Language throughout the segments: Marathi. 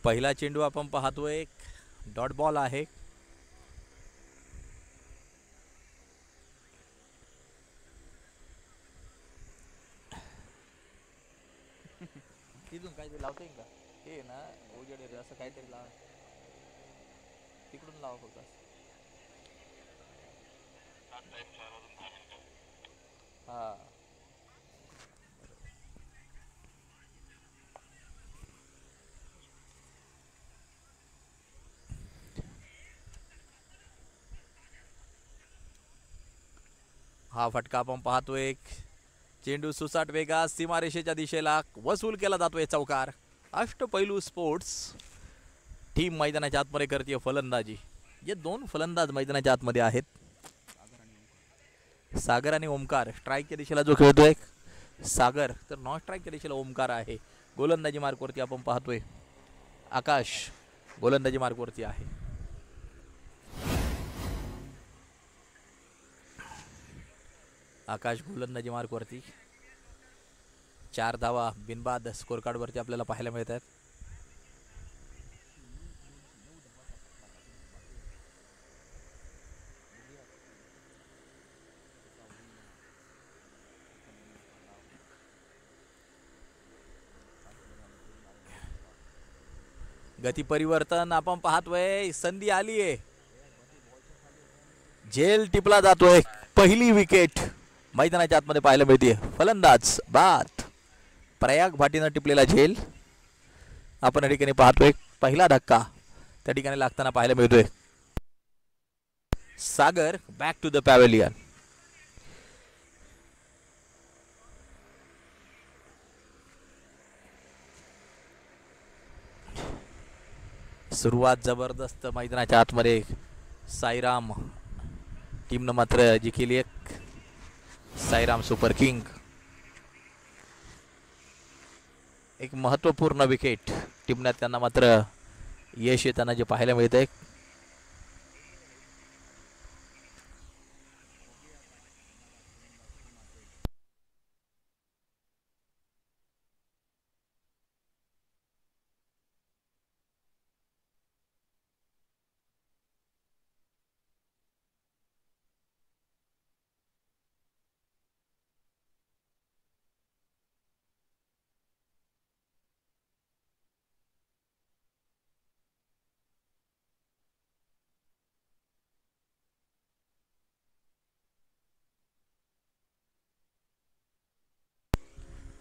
पहिला चेंडू आपण पाहतोय, डॉट बॉल आहे. तिथून काहीतरी लावता येईल का? हे ना उजेड असं काहीतरी लाव, तिकडून लावा फक्त. हा, हा फटका आपण पाहतोय. चेंडू सुसाट वेगात सीमारेषेच्या दिशेला वसूल केला जातोय. चौकार. अष्टपैलू स्पोर्ट्स टीम मैदानाच्या आतमध्ये करते फलंदाजी. जे दोन फलंदाज मैदानाच्या आतमध्ये आहेत, सागर आणि ओमकार. स्ट्राईकच्या दिशेला जो खेळतोय सागर, तर नॉन स्ट्राईकच्या दिशेला ओमकार आहे. गोलंदाजी मार्कवरती आपण पाहतोय आकाश गोलंदाजी मार्कवरती आहे. आकाश गोलंदाजी मार्कवरती. 4 धावा बिनबाद स्कोर कार्डवरती आपल्याला पाहायला मिळत आहेत. गती परिवर्तन आपण पाहतोय. संधी आली आहे. झेल टिपला जातोय. पहिली विकेट मैदानाच्या आतमध्ये पाहायला मिळते. फलंदाज बाद. प्रयाग भाटीनं टिपलेला झेल आपण या ठिकाणी पाहतोय. पहिला धक्का त्या ठिकाणी लागताना पाहायला मिळतोय. सागर बॅक टू द पॅव्हेलियन. सुरुवात जबरदस्त मैदानाच्या आतमध्ये. साईराम टीमनं मात्र जी केली एक साईराम सुपर किंग. एक महत्त्वपूर्ण विकेट टिपण्यात त्यांना मात्र यश येताना जे पाहायला मिळतंय.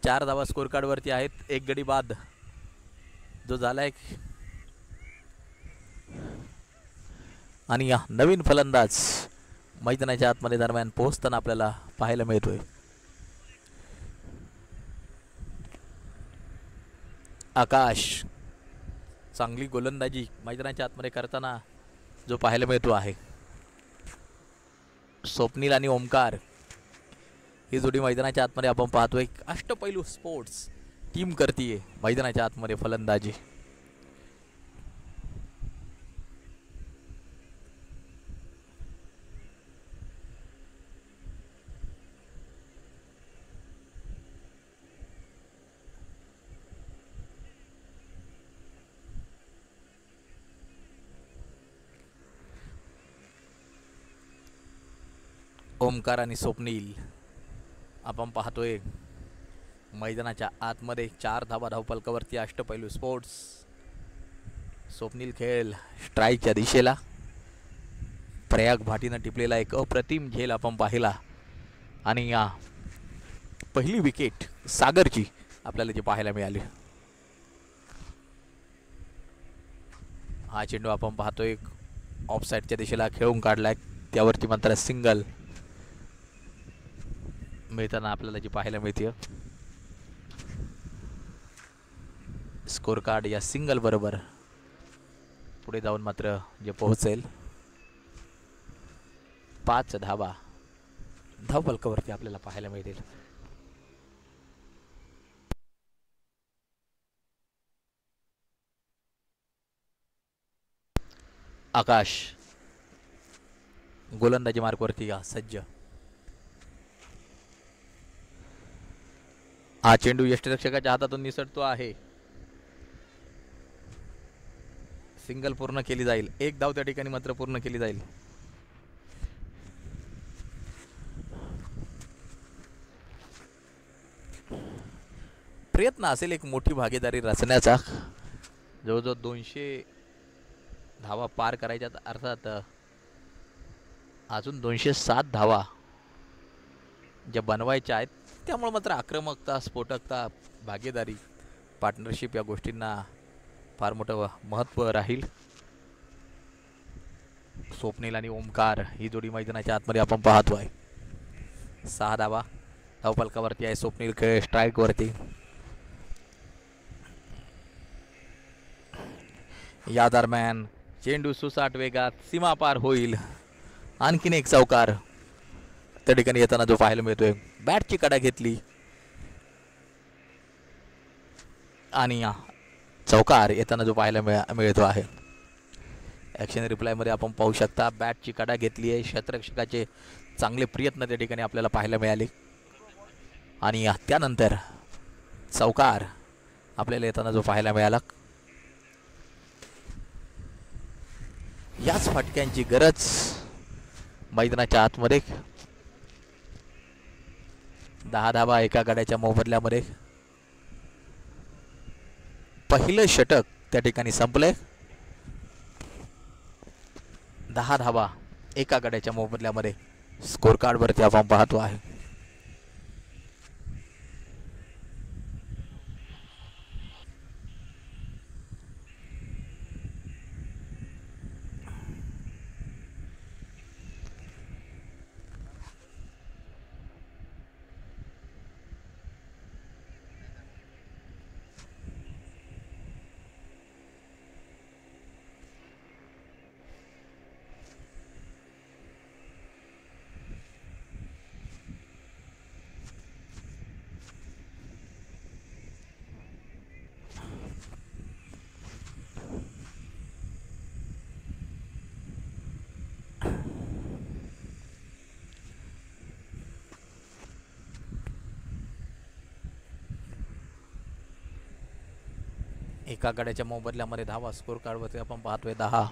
चार धावा स्कोर कार्डवरती आहेत. एक गडी बाद जो झालाय. आणि या नवीन फलंदाज मैदानाच्या आतमध्ये दरम्यान पोहोचताना आपल्याला पाहायला मिळतोय. आकाश चांगली गोलंदाजी मैदानाच्या आतमध्ये करताना जो पाहायला मिळतो आहे. स्वप्नील आणि ओमकार ही जोडी मैदानाच्या आतमध्ये आपण पाहतोय. अष्टपैलू स्पोर्ट्स टीम करतीये मैदानाच्या आतमध्ये फलंदाजी. ओमकार आणि स्वप्नील आपण पाहतोय मैदानाच्या आतमध्ये. 4 धावा धावपलकावरती अष्टपैलू स्पोर्ट्स. स्वप्नील खेळ स्ट्राईकच्या दिशेला. प्रयाग भाटीनं टिपलेला एक अप्रतिम झेल आपण पाहिला. आणि या पहिली विकेट सागरची आपल्याला जी पाहायला मिळाली. हा चेंडू आपण पाहतोय ऑफसाईडच्या दिशेला खेळून काढलाय. त्यावरती मात्र सिंगल मिळताना आपल्याला जी पाहायला मिळते. स्कोर कार्ड या सिंगल बरोबर पुढे जाऊन मात्र जे पोहोचेल 5 धावा धावपलकावरती आपल्याला पाहायला मिळतील. आकाश गोलंदाजी मार्कवरती सज्ज. हा चेंडू यष्टिरक्षकाच्या हातातून निसटतो आहे. सिंगल पूर्ण केली जाईल. एक धाव त्या ठिकाणी मात्र पूर्ण केली जाईल. प्रयत्न असेल एक मोठी भागीदारी रचण्याचा. जवळजवळ 200 धावा पार करायच्यात. अर्थात अजून 207 धावा ज्या बनवायच्या आहेत. त्यामुळे मात्र आक्रमकता, स्फोटकता, भागीदारी, पार्टनरशिप या गोष्टींना फार मोठं महत्त्व राहील. स्वप्नील आणि ओमकार ही जोडी मैदानाच्या आतमध्ये आपण पाहतोय. 6 धावा धावफलकावरती आहे. स्वप्नील खेळ स्ट्राईकवरती. या दरम्यान चेंडू सुसाट वेगात सीमा पार होईल. आणखीन एक चौकार त्या ठिकाणी येताना जो पाहायला मिळतोय. बॅटची कडा घेतली आणि चौकार येताना जो पाहायला मिळतो आहे. ॲक्शन रिप्लायमध्ये आपण पाहू शकता बॅटची कडा घेतली आहे. क्षेत्ररक्षकाचे चांगले प्रयत्न त्या ठिकाणी आपल्याला पाहायला मिळाले आणि त्यानंतर चौकार आपल्याला येताना जो पाहायला मिळाला. याच फटक्यांची गरज मैदानाच्या आतमध्ये. 10 धावा एका गड्याच्या मोबदल्यामध्ये. पहिलं षटक त्या ठिकाणी संपले. 10 धावा एका गड्याच्या मोबदल्यामध्ये स्कोर कार्डवरती आपण पाहतो आहे. एका गड्याच्या मोबदल्यामध्ये धावा स्कोर कार्डवरती आपण पाहतोय 10.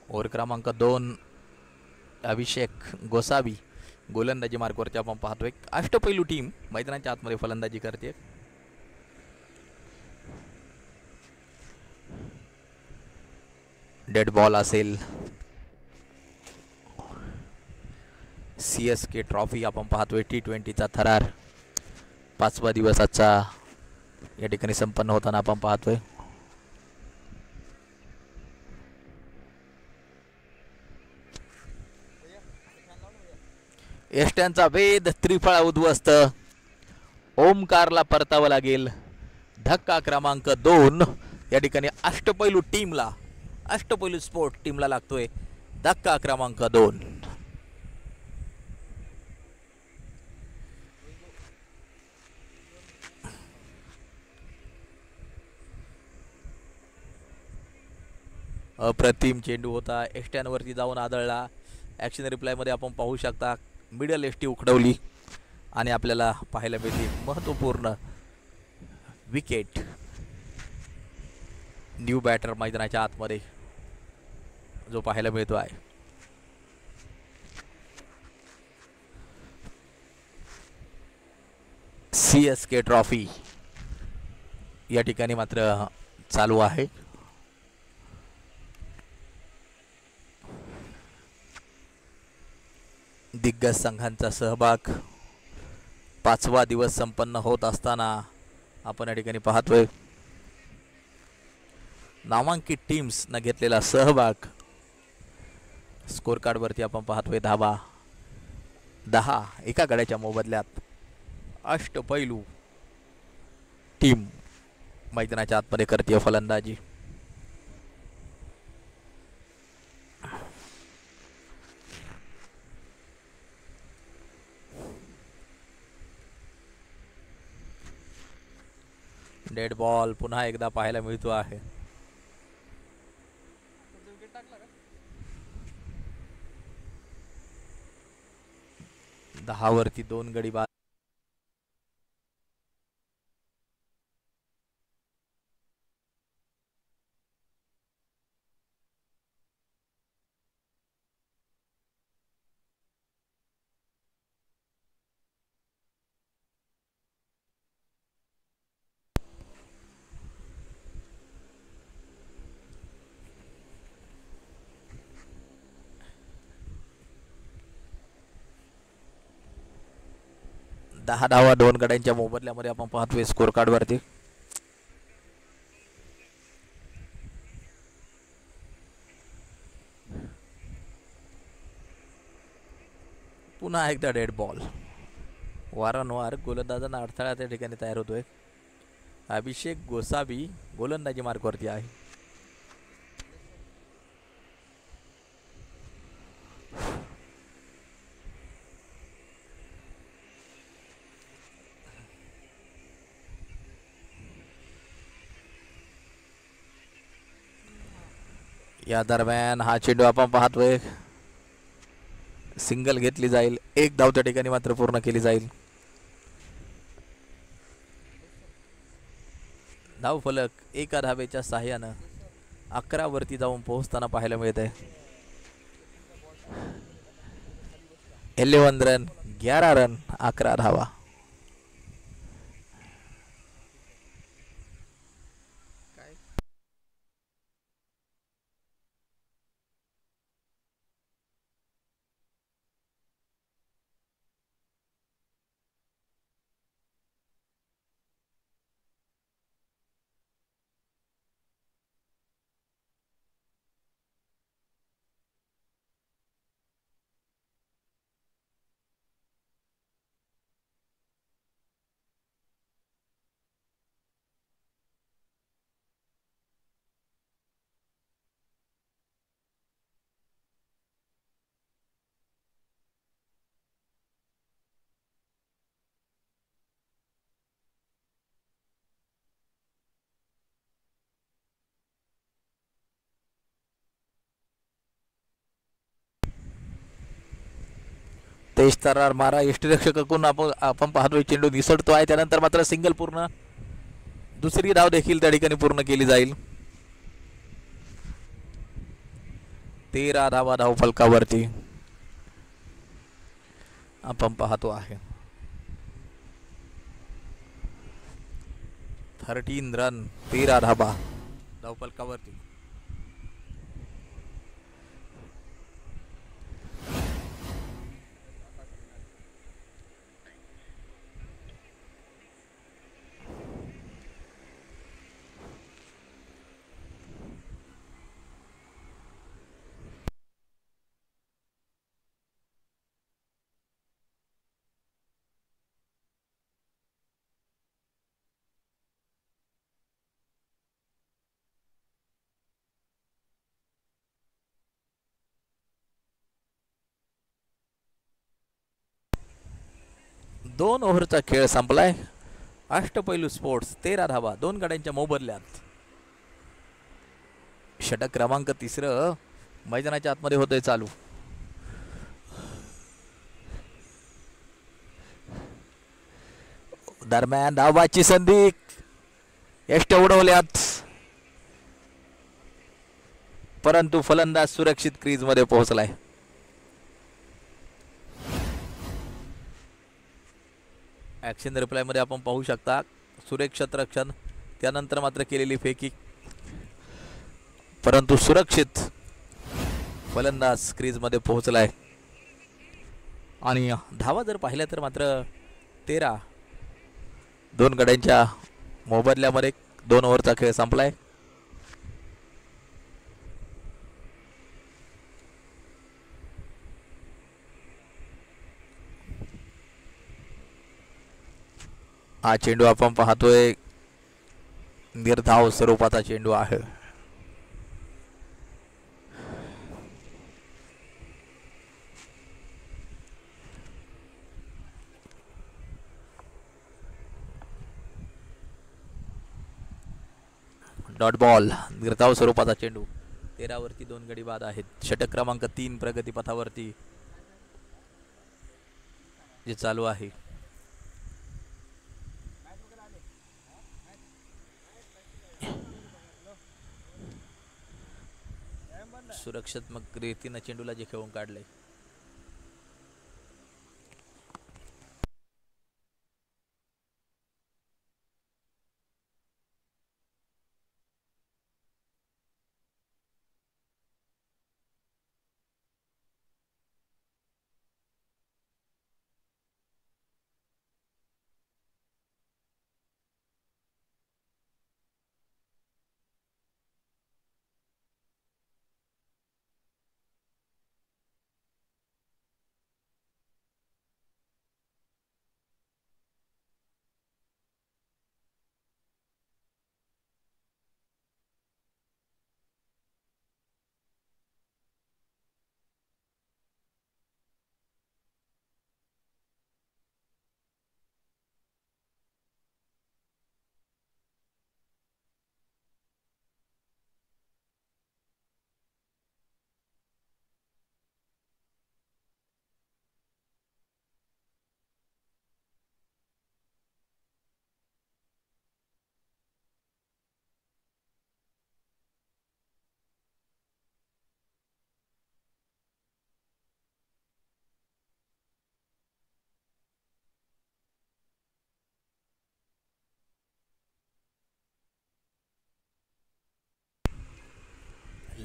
ओव्हर क्रमांक 2 अभिषेक गोसावी गोलंदाजी मार्गावरती आपण पाहतोय. अष्टपैलू टीम मैदानाच्या आतमध्ये फलंदाजी करते. डेड बॉल असेल. CSK ट्रॉफी आपण पाहतोय. T20चा थरार 5वा दिवसाचा या ठिकाणी संपन्न होताना आपण पाहतोय. यष्ट्यांचा वेध त्रिफळा उद्ध्वस्त. ओमकारला परतावं लागेल. धक्का क्रमांक 2 या ठिकाणी अष्टपैलू टीमला, अष्टपैलू स्पोर्ट टीमला लागतोय. धक्का क्रमांक 2. अप्रतिम चेंडू होता. एष्ट्यांवरती जाऊन आदळला. ॲक्शन रिप्लायमध्ये आपण पाहू शकता मिडल एष्टी उखडवली आणि आपल्याला पाहायला मिळते महत्त्वपूर्ण विकेट. न्यू बॅटर मैदानाच्या आतमध्ये जो पाहायला मिळतो आहे. CSK ट्रॉफी या ठिकाणी मात्र चालू आहे. दिग्गज संघांचा सहभाग 5वा दिवस संपन्न होत असताना आपण या ठिकाणी पाहतोय. नामांकित टीम्स न घेतलेला सहभाग. स्कोर कार्डवरती आपण पाहतोय धावा 10 एका गड्याच्या मोबदल्यात. अष्टपैलू टीम मैदानाच्या आतमध्ये करते फलंदाजी. डेड बॉल पुन्हा एकदा पाहायला मिळतो आहे. 10 वरती 2 गडी बाद. 10 धावा 2 गड्यांच्या मोबदल्यामध्ये आपण पाहतोय स्कोर कार्ड वरती. पुन्हा एकदा डेड बॉल. वारंवार गोलंदाजांना अडथळा त्या ठिकाणी तयार होतोय. अभिषेक गोसावी गोलंदाजी मार्कवरती आहे. या दरम्यान हा चेंडू आपण पाहतोय सिंगल घेतली जाईल. एक धाव त्या ठिकाणी मात्र पूर्ण केली जाईल. धाव फलक एका धावेच्या सहाय्यानं 11 वरती जाऊन पोहोचताना पाहायला मिळत आहे. 11 रन 11 रन 11 धावा. तेज तरार मारा यष्टीरक्षकाकडून आपण पाहतोय चेंडू निसटतो आहे. त्यानंतर मात्र सिंगल पूर्ण. दुसरी धाव देखील त्या ठिकाणी पूर्ण केली जाईल. 13 धावा धाव फलकावरती आपण पाहतो आहे. 13 रन 13 धावा धाव फलकावरती. दोन ओव्हरचा खेळ संपलाय. अष्टपैलू स्पोर्ट्स 13 धावा 2 गड्यांच्या मोबदल्यात. षटक क्रमांक 3 मैदानाच्या आतमध्ये होतंय चालू. दरम्यान धावाची संधी यष्ट उडवल्यात, परंतु फलंदाज सुरक्षित क्रीज मध्ये पोहोचलाय. ॲक्शन रिप्लाय मध्ये आपण पाहू शकता सुरेख क्षेत्ररक्षण, त्यानंतर मात्र केलेली फेकी, परंतु सुरक्षित फलंदाज क्रीज मध्ये पोहोचलाय. आणि धावा जर पाहिल्या तर मात्र 13 2 गड्यांच्या मोबदल्यामध्ये 2 ओव्हरचा खेळ संपलाय. हा चेंडू आपण पाहतोय निर्धाव स्वरूपाचा चेंडू आहे. डॉट बॉल निर्धाव स्वरूपाचा चेंडू. 13 वरती 2 गडी बाद आहेत. षटक क्रमांक 3 प्रगती पथावरती जे चालू आहे. सुरक्षात्मक रीतीनं चेंडूला जे खेळून काढले.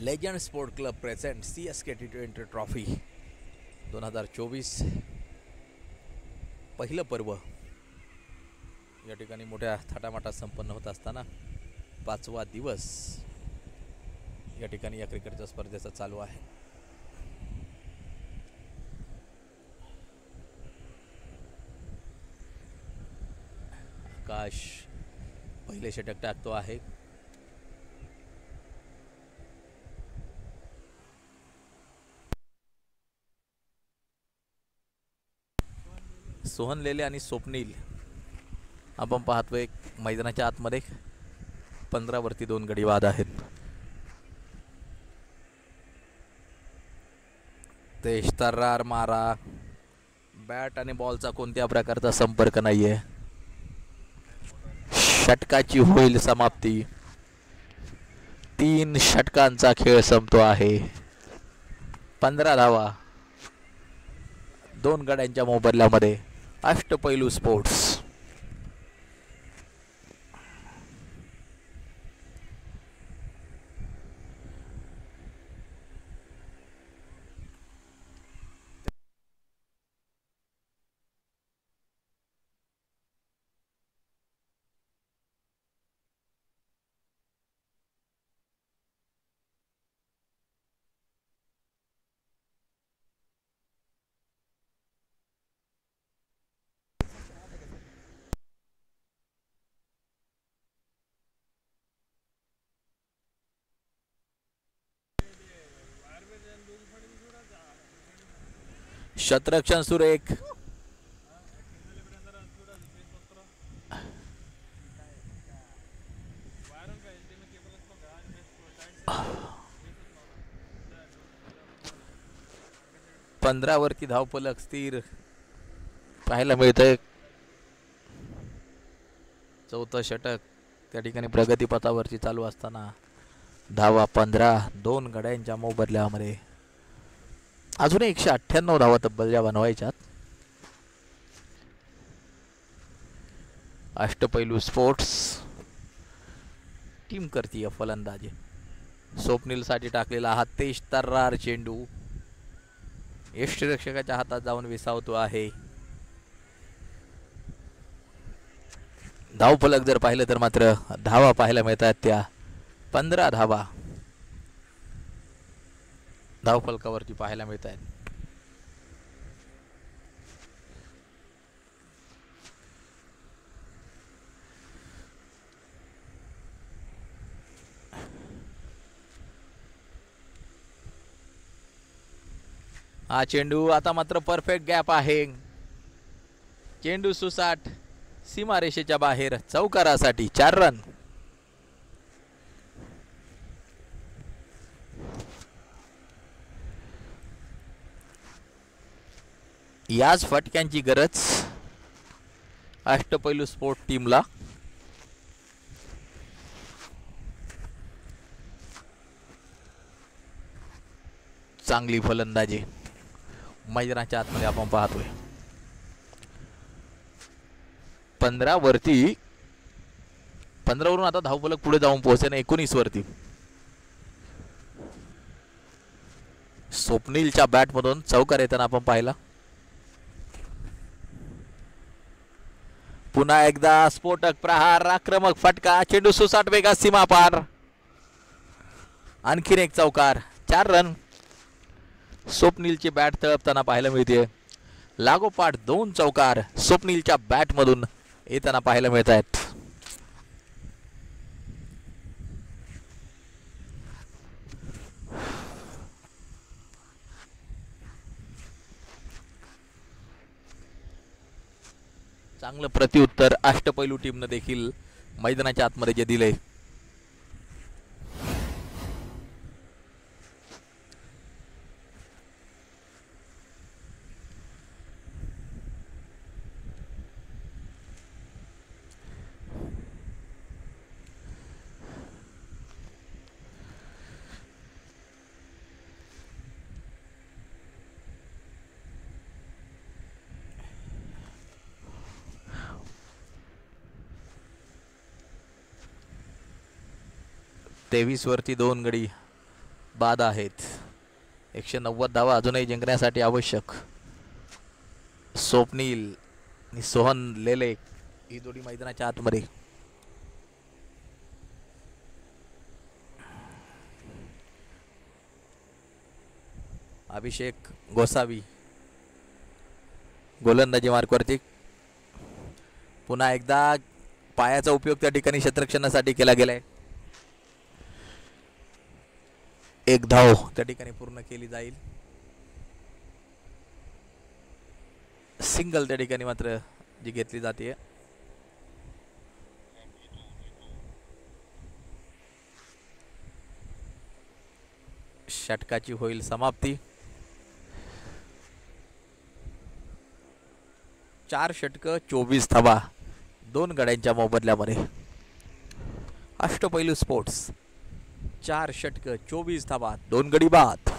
Legend sport club present CSK T20 trophy 2024 पहिलं पर्व या ठिकाणी मोठ्या थाटामाटात संपन्न होत असताना 5वा दिवस या ठिकाणी या क्रिकेटच्या स्पर्धेचा चालू आहे. आकाश पहिले षटक टाकतो आहे. सोहन लेले आणि स्वप्नील आपण पाहतोय मैदानाच्या आतमध्ये 15 वरती 2 गडी बाद आहेत. तेज तर्रार मारा, बॅट आणि बॉलचा कोणत्या प्रकारचा संपर्क नाहीये. षटकाची होईल समाप्ती. 3 षटकांचा खेळ संपतो आहे. 15 धावा 2 गड्यांच्या मोबदल्यामध्ये. अष्टपैलू स्पोर्ट्स. शतरक्षण सुरेख. पंधरा वरती धावफलक स्थिर पाहायला मिळतंय. चौथं षटक त्या ठिकाणी प्रगतीपथावरती चालू असताना धावा 15 2 गड्यांच्या मोबदल्यामध्ये. अजून 198 धावा तब्बल ज्या बनवायच्यात. अष्टपैलू स्पोर्ट्स टीम करतीय फलंदाजी. स्वप्नील साठी टाकलेला हा तेज तर्रार चेंडू यष्टिरक्षकाच्या हातात जाऊन विसावतो आहे. धावफलक जर पाहिलं तर मात्र धावा पाहायला मिळतात त्या 15 धावा धावफलकावरती पाहायला मिळत आहेत. हा चेंडू आता मात्र परफेक्ट गॅप आहे. चेंडू सुसाट सीमारेषेच्या बाहेर चौकारासाठी 4 रन. याच फटक्यांची गरज अष्टपैलू स्पोर्ट टीमला. चांगली फलंदाजी मैदानाच्या आतमध्ये आपण पाहतोय. 15 वरती 15 वरून आता धावफलक पुढे जाऊन पोहोचणे 19 वरती. स्वप्नीलच्या बॅट मधून चौकार येताना आपण पाहिला. पुन्हा एकदा स्फोटक प्रहार, आक्रमक फटका, चेंडू सुसाट वेगात सीमा पार. आणखीन एक चौकार, 4 रन. स्वप्नीलची बॅट तळपताना पाहायला मिळते. लागोपाठ 2 चौकार स्वप्नीलच्या बॅट मधून येताना पाहायला मिळत आहेत. चांगलं प्रत्युत्तर अष्टपैलू टीमनं देखील मैदानाच्या आतमध्ये जे दिले. तेवीस वरती 2 गडी बाद आहेत. 190 धावा अजूनही जिंकण्यासाठी आवश्यक. स्वप्नील आणि सोहन लेले ही जोडी मैदानाच्या आतमध्ये. अभिषेक गोसावी गोलंदाजी मार्कवरती. पुन्हा एकदा पायाचा उपयोग त्या ठिकाणी क्षेत्ररक्षणासाठी केला गेलाय. एक धाव त्या ठिकाणी पूर्ण केली जाईल. सिंगल त्या ठिकाणी मात्र जी घेतली जाते. षटकाची होईल समाप्ती. 4 षटक 24 धावा 2 गड्यांच्या मोबदल्यामध्ये. अष्टपैलू स्पोर्ट्स 4 षटक 24 धावा 2 गडी बाद.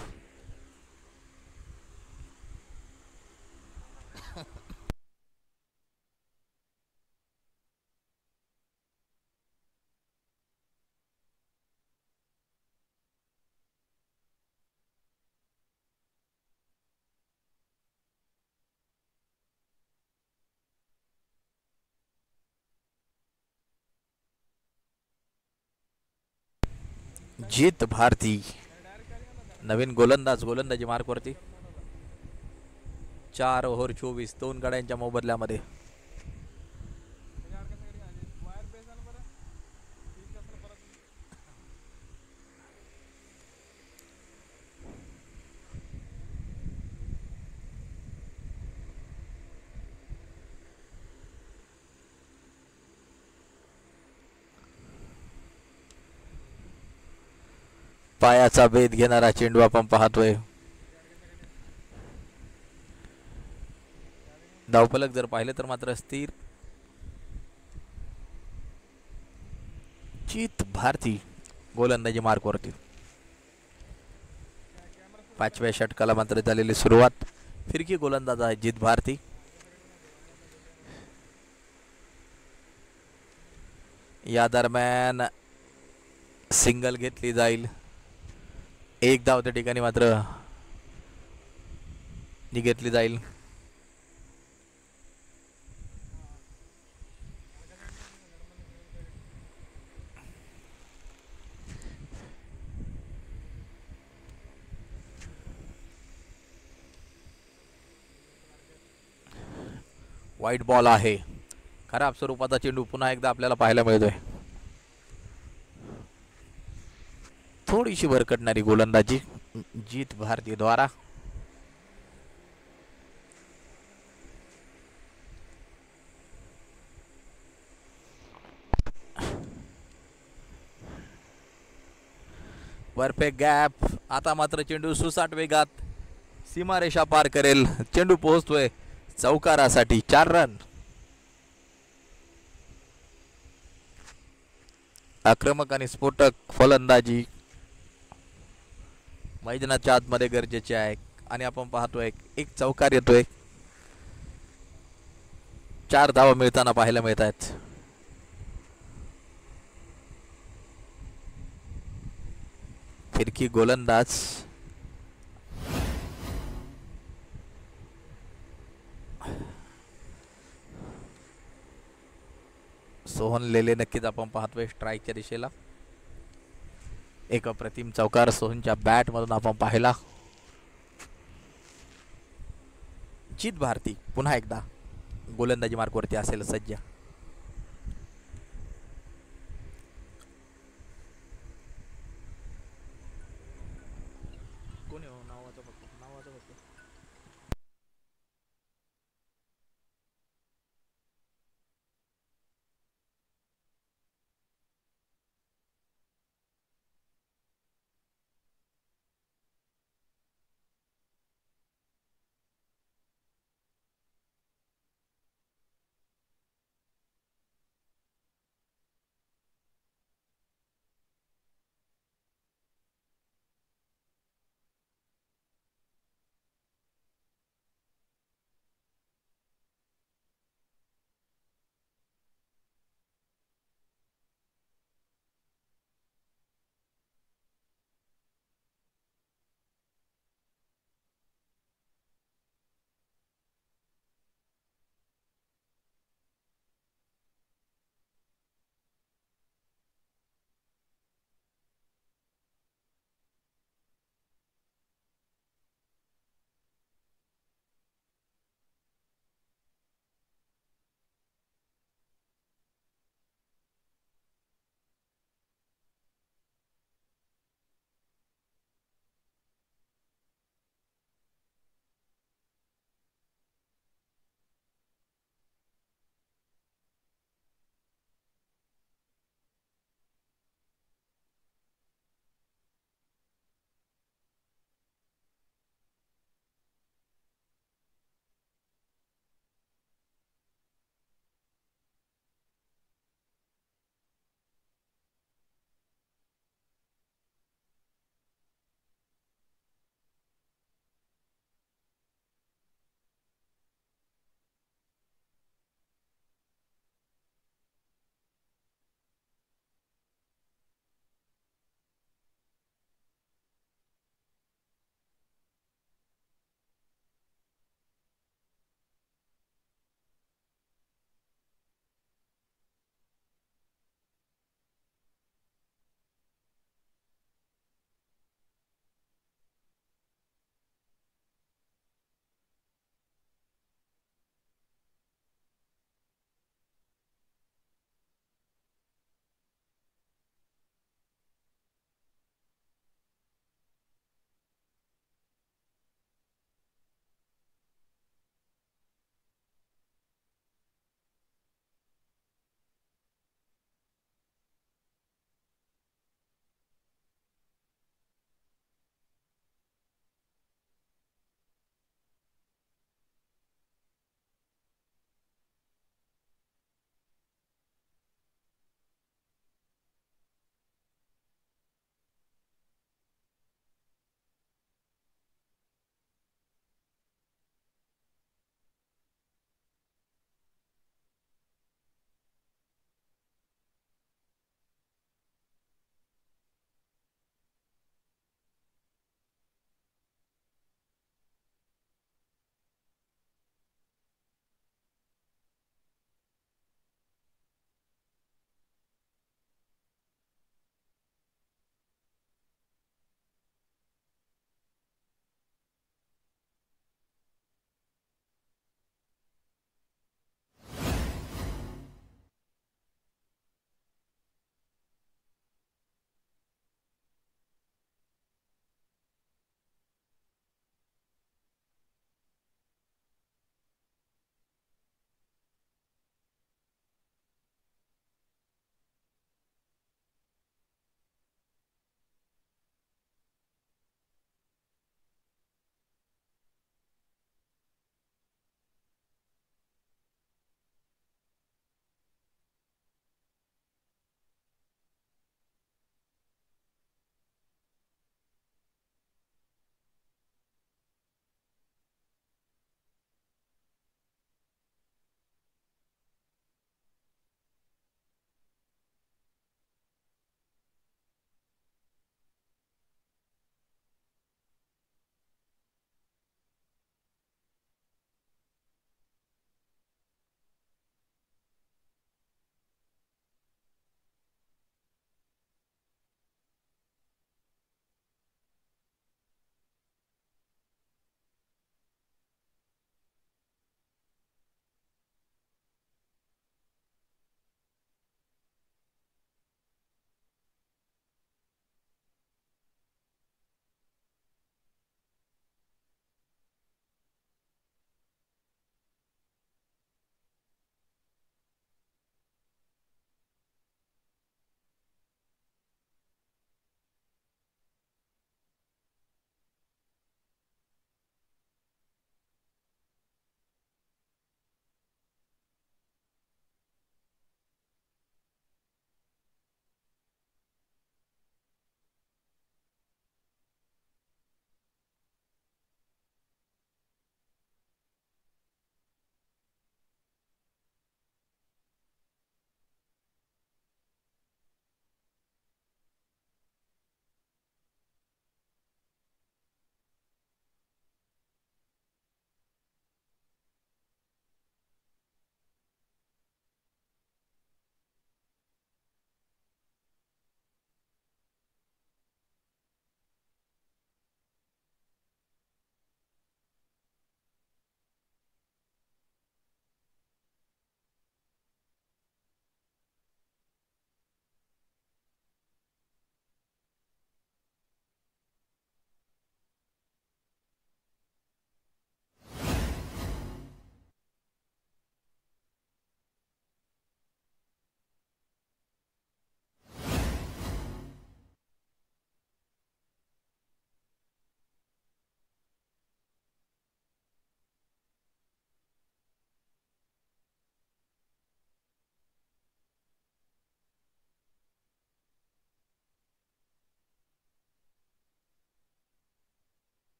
जीत भारती नवीन गोलंदाजी मार्कवरती. 4 ओव्हर 24 2 गड्यांच्या मोबदल्यामध्ये. पायाचा भेद घेणारा चेंडू आपण पाहतोय. धावफलक जर पाहिलं तर मात्र स्थिर. जीत भारती गोलंदाजी मार्कवरती. 5व्या षटकाला मात्र झालेली सुरुवात. फिरकी गोलंदाज आहे जीत भारती. या दरम्यान सिंगल घेतली जाईल. एक धाव त्या ठिकाणी मात्र जी घेतली जाईल. वाईट बॉल आहे. खराब स्वरूपाचा चेंडू पुन्हा एकदा आपल्याला पाहायला मिळतोय. थोडीशी भरकटणारी गोलंदाजी जीत भारती द्वारा. Perfect gap. आता मात्र चेंडू सुसाट वेगात सीमारेषा पार करेल. चेंडू पोहोचतोय चौकारासाठी. 4 रन. आक्रमक आणि स्फोटक फलंदाजी मैदानाच्या आतमध्ये गरजेचे आहे. आणि आपण पाहतोय एक चौकार येतोय. 4 धावा मिळताना पाहायला मिळत आहेत. फिरकी गोलंदाज सोहन लेले नक्कीच आपण पाहतोय स्ट्राईकच्या दिशेला. एक अप्रतिम चौकार सोहनच्या बॅट मधून आपण पाहिला. जीत भारती पुन्हा एकदा गोलंदाजी मार्कवरती असेल सज्ज.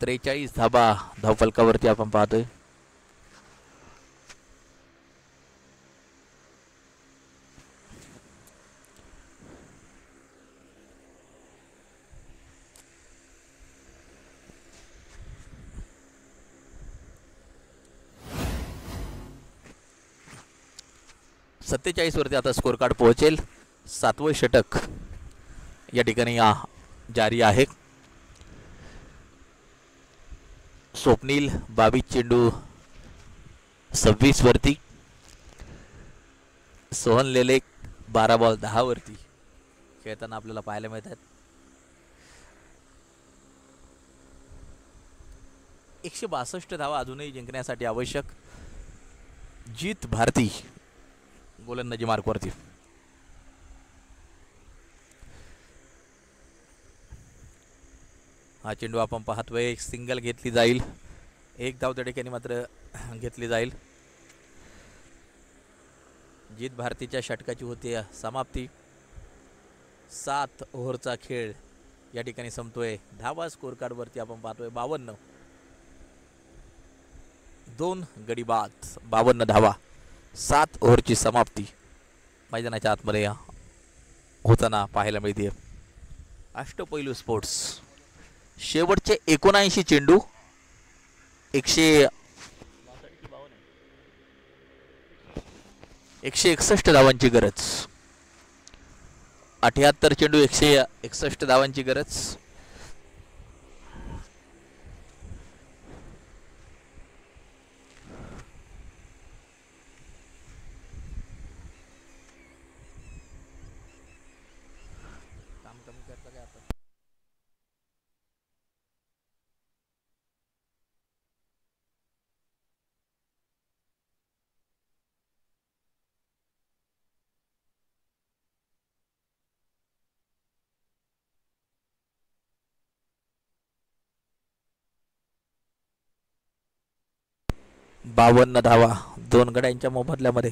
43 धाबा धावफलकावरती आपण पाहतोय. सत्तेचाळीस वरती आता स्कोर कार्ड पोहोचेल. 7वं षटक या ठिकाणी जारी आहे. स्वप्नील 22 चेंडू 26 वरती. सोहन लेलेक 12 बॉल 10 वरती खेळताना आपल्याला पाहायला मिळतात. 162 धावा अजूनही जिंकण्यासाठी आवश्यक. जीत भारती गोलंदाजी मार्कवरती. हा चेंडू आपण पाहतोय सिंगल घेतली जाईल. एक धाव त्या ठिकाणी मात्र घेतली जाईल. जीत भारतीच्या षटकाची होते समाप्ती. 7 ओव्हरचा खेळ या ठिकाणी संपतोय. धावा स्कोर कार्डवरती आपण पाहतोय 52. 2 गडी बाद 52 धावा. 7 ओव्हरची समाप्ती मैदानाच्या आतमध्ये होताना पाहायला मिळते. अष्टपैलू स्पोर्ट्स शेवटचे 79 चेंडू 161 धावांची गरज. 78 चेंडू 161 धावांची गरज. बावन्न धावा 2 गड्यांच्या मोबदल्यामध्ये.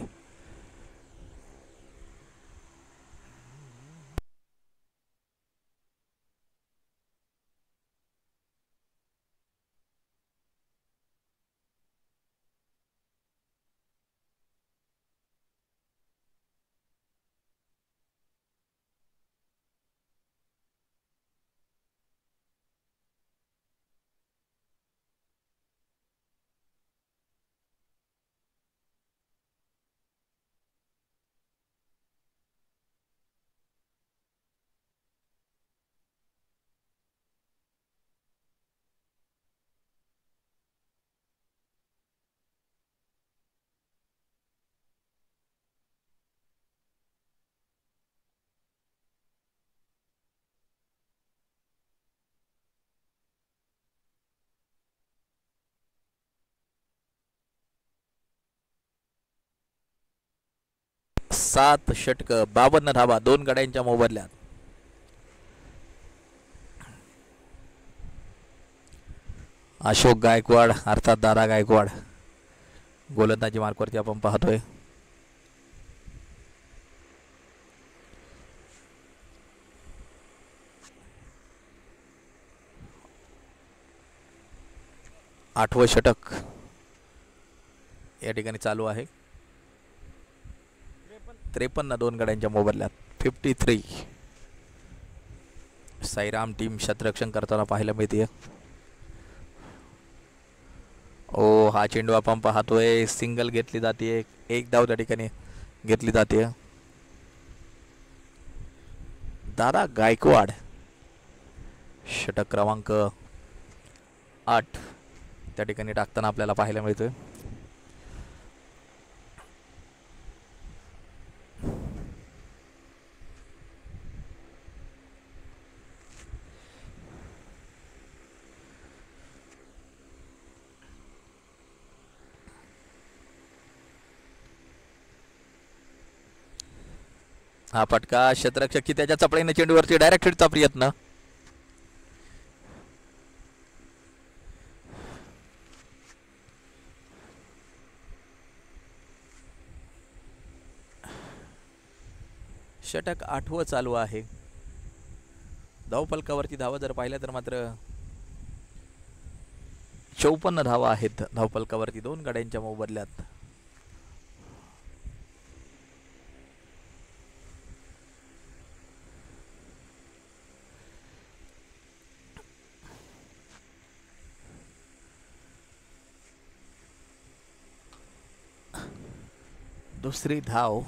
सात षटक 52 धावा 2 गड्यांच्या मोबदल्यात. अशोक गायकवाड अर्थात दादा गायकवाड गोलंदाजी मार्कवरती आपण पाहतोय. आठवं षटक या ठिकाणी चालू आहे. 53 2 गड्यांच्या मोबदल्यात 53. साईराम टीम शतरक्षण करताना पाहायला मिळते. ओ हा चेंडू आपण पाहतोय सिंगल घेतली जाते. एक धाव त्या ठिकाणी घेतली जाते. दादा गायकवाड षटक क्रमांक 8 त्या ठिकाणी टाकताना आपल्याला पाहायला मिळतोय. हा फटका क्षेत्ररक्षक की त्याच्या चपळीने चेंडूवरती डायरेक्ट हिटचा प्रयत्न. षटक 8वं चालू आहे. धावफलकावरती धावा जर पाहिल्या तर मात्र 154 धावा आहेत धावफलकावरती 2 गाड्यांच्या मोबदल्यात. दुसरी धाव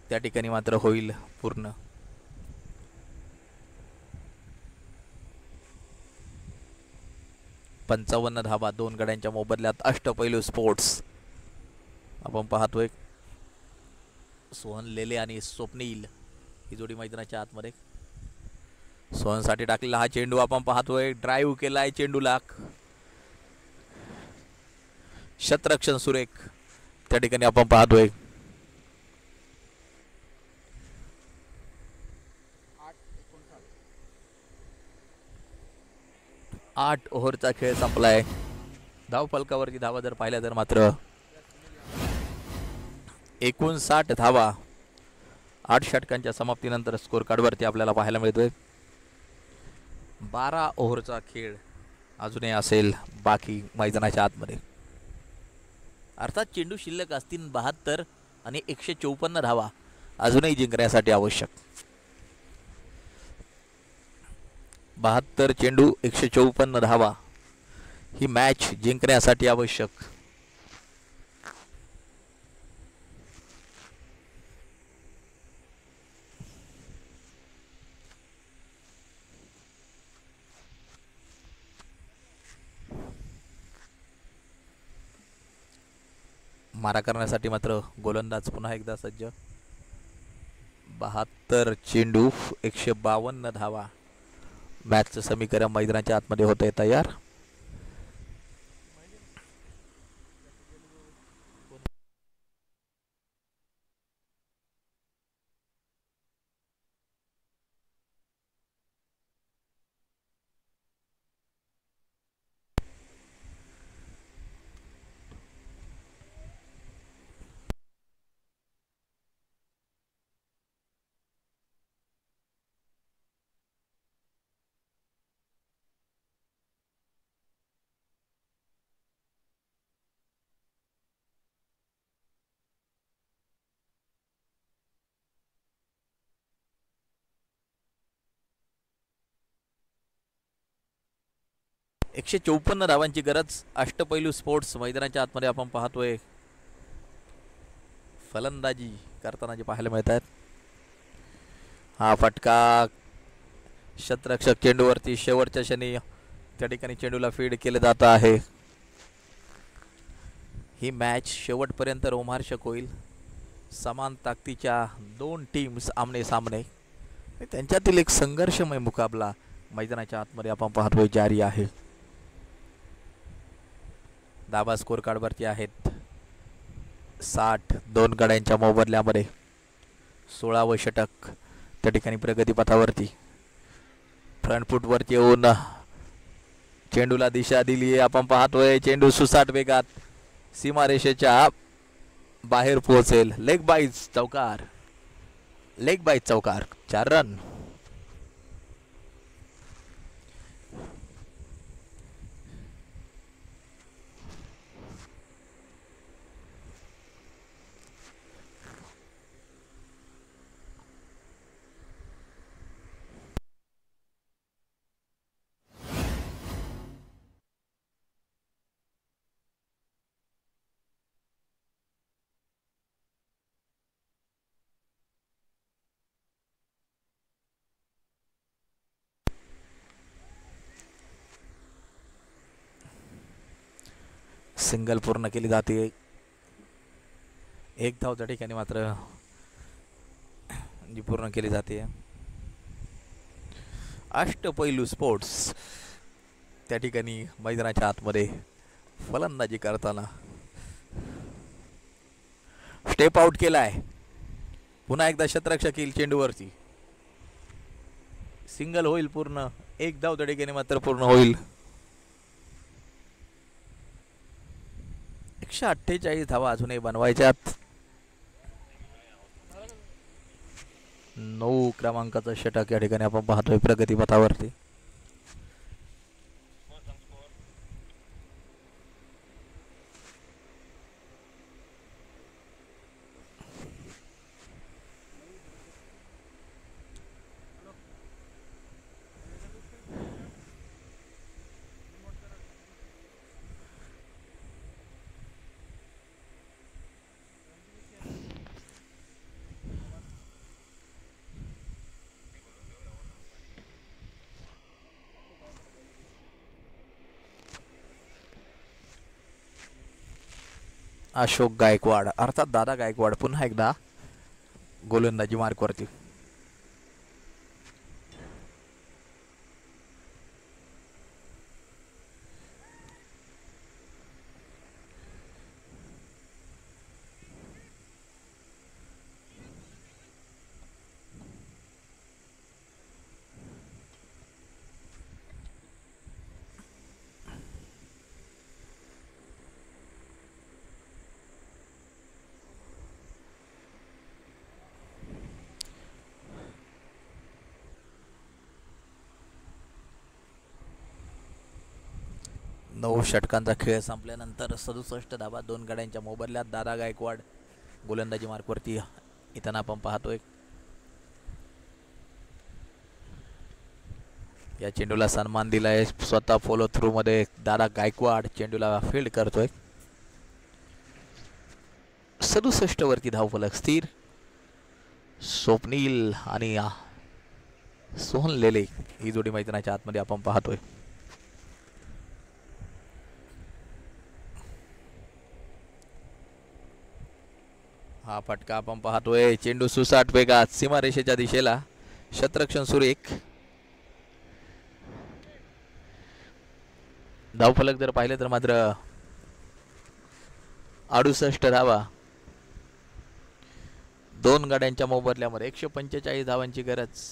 त्या ठिकाणी मात्र होईल पूर्ण. पंचावन्न धावा 2 गाड्यांच्या मोबदल्यात अष्टपैलू स्पोर्ट्स. आपण पाहतोय सोहन लेले आणि स्वप्नील ही जोडी मैदानाच्या आतमध्ये. सोहनसाठी टाकलेला हा चेंडू आपण पाहतोय, ड्राईव्ह केलाय चेंडूला, शतरक्षण सुरेख त्या ठिकाणी आपण पाहतोय. 8 ओव्हरचा खेळ संपलाय. धावफलकावरती धावा जर पाहिल्या तर मात्र 59 धावा 8 षटकांच्या समाप्तीनंतर स्कोर कार्डवरती आपल्याला पाहायला मिळतोय. 12 ओव्हरचा खेळ अजूनही असेल बाकी मैदानाच्या आतमध्ये. अर्थात चेंडू शिल्लक असतील 72 आणि 154 धावा अजूनही जिंकण्यासाठी आवश्यक. 72 चेंडू 154 धावा ही मॅच जिंकण्यासाठी आवश्यक. मारा करण्यासाठी मात्र गोलंदाज पुन्हा एकदा सज्ज. 72 चेंडू 152 धावा. मॅचचं समीकरण मैदानाच्या आतमध्ये होतंय तयार. एकशे 54 धावांची गरज अष्टपैलू स्पोर्ट्स मैदानाच्या आतमध्ये आपण पाहतोय. फलंदाजी करताना जे पाहायला मिळत आहेत. हा फटका शतरक्षक चेंडूवरती शेवटच्या क्षणी त्या ठिकाणी चेंडूला फीड केले जात आहे. ही मॅच शेवटपर्यंत रोमांचक होईल. समान ताकदीच्या 2 टीम्स आमने सामने, त्यांच्यातील एक संघर्षमय मुकाबला मैदानाच्या आतमध्ये आपण पाहतोय जारी आहे. धावा स्कोर कार्डवरती आहेत 60. 2 गड्यांच्या मोबदल्यामध्ये 16वे षटक त्या ठिकाणी प्रगतीपथावरती. फ्रंट फूटवरती येऊन चेंडूला दिशा दिली. आपण पाहतोय चेंडू सुसाट वेगात सीमारेषेच्या बाहेर पोहोचेल. लेग बाईज चौकार, लेग बाईज चौकार, 4 रन. सिंगल पूर्ण केली जाते. 1 धाव त्या ठिकाणी मात्र जी पूर्ण केली जाते. अष्टपैलू स्पोर्ट्स त्या ठिकाणी मैदानाच्या आतमध्ये फलंदाजी करताना स्टेप आउट केलाय. पुन्हा एकदा शतरक्षक येईल चेंडूवरती. सिंगल होईल पूर्ण. 1 धाव त्या ठिकाणी मात्र पूर्ण होईल. 148 धावा अजूनही बनवायच्यात. 9 क्रमांकाचं षटक या ठिकाणी आपण पाहतोय प्रगतीपथावरती. अशोक गायकवाड अर्थात दादा गायकवाड पुन्हा एकदा गोलंदाजी मार्कवरती. नऊ षटकांचा खेळ संपल्यानंतर 67 धाबा दोन गड्यांच्या मोबदल्यात दादा गायकवाड गोलंदाजी मार्कवरती येताना आपण पाहतोय. या चेंडूला सन्मान दिलाय स्वतः फॉलो थ्रू मध्ये दादा गायकवाड चेंडूला फील्ड करतोय. 67 वरती धावफलक स्थिर. स्वप्नील आणि सोहन लेले ही जोडी मैदानाच्या आतमध्ये आपण पाहतोय. हा फटका आपण पाहतोय. चेंडू सुसाट वेगात सीमारेषेच्या दिशेला. शतरक्षण सुरेख. धावफलक जर पाहिले तर मात्र 68 धावा दोन गाड्यांच्या मोबदल्यामध्ये. 145 धावांची गरज.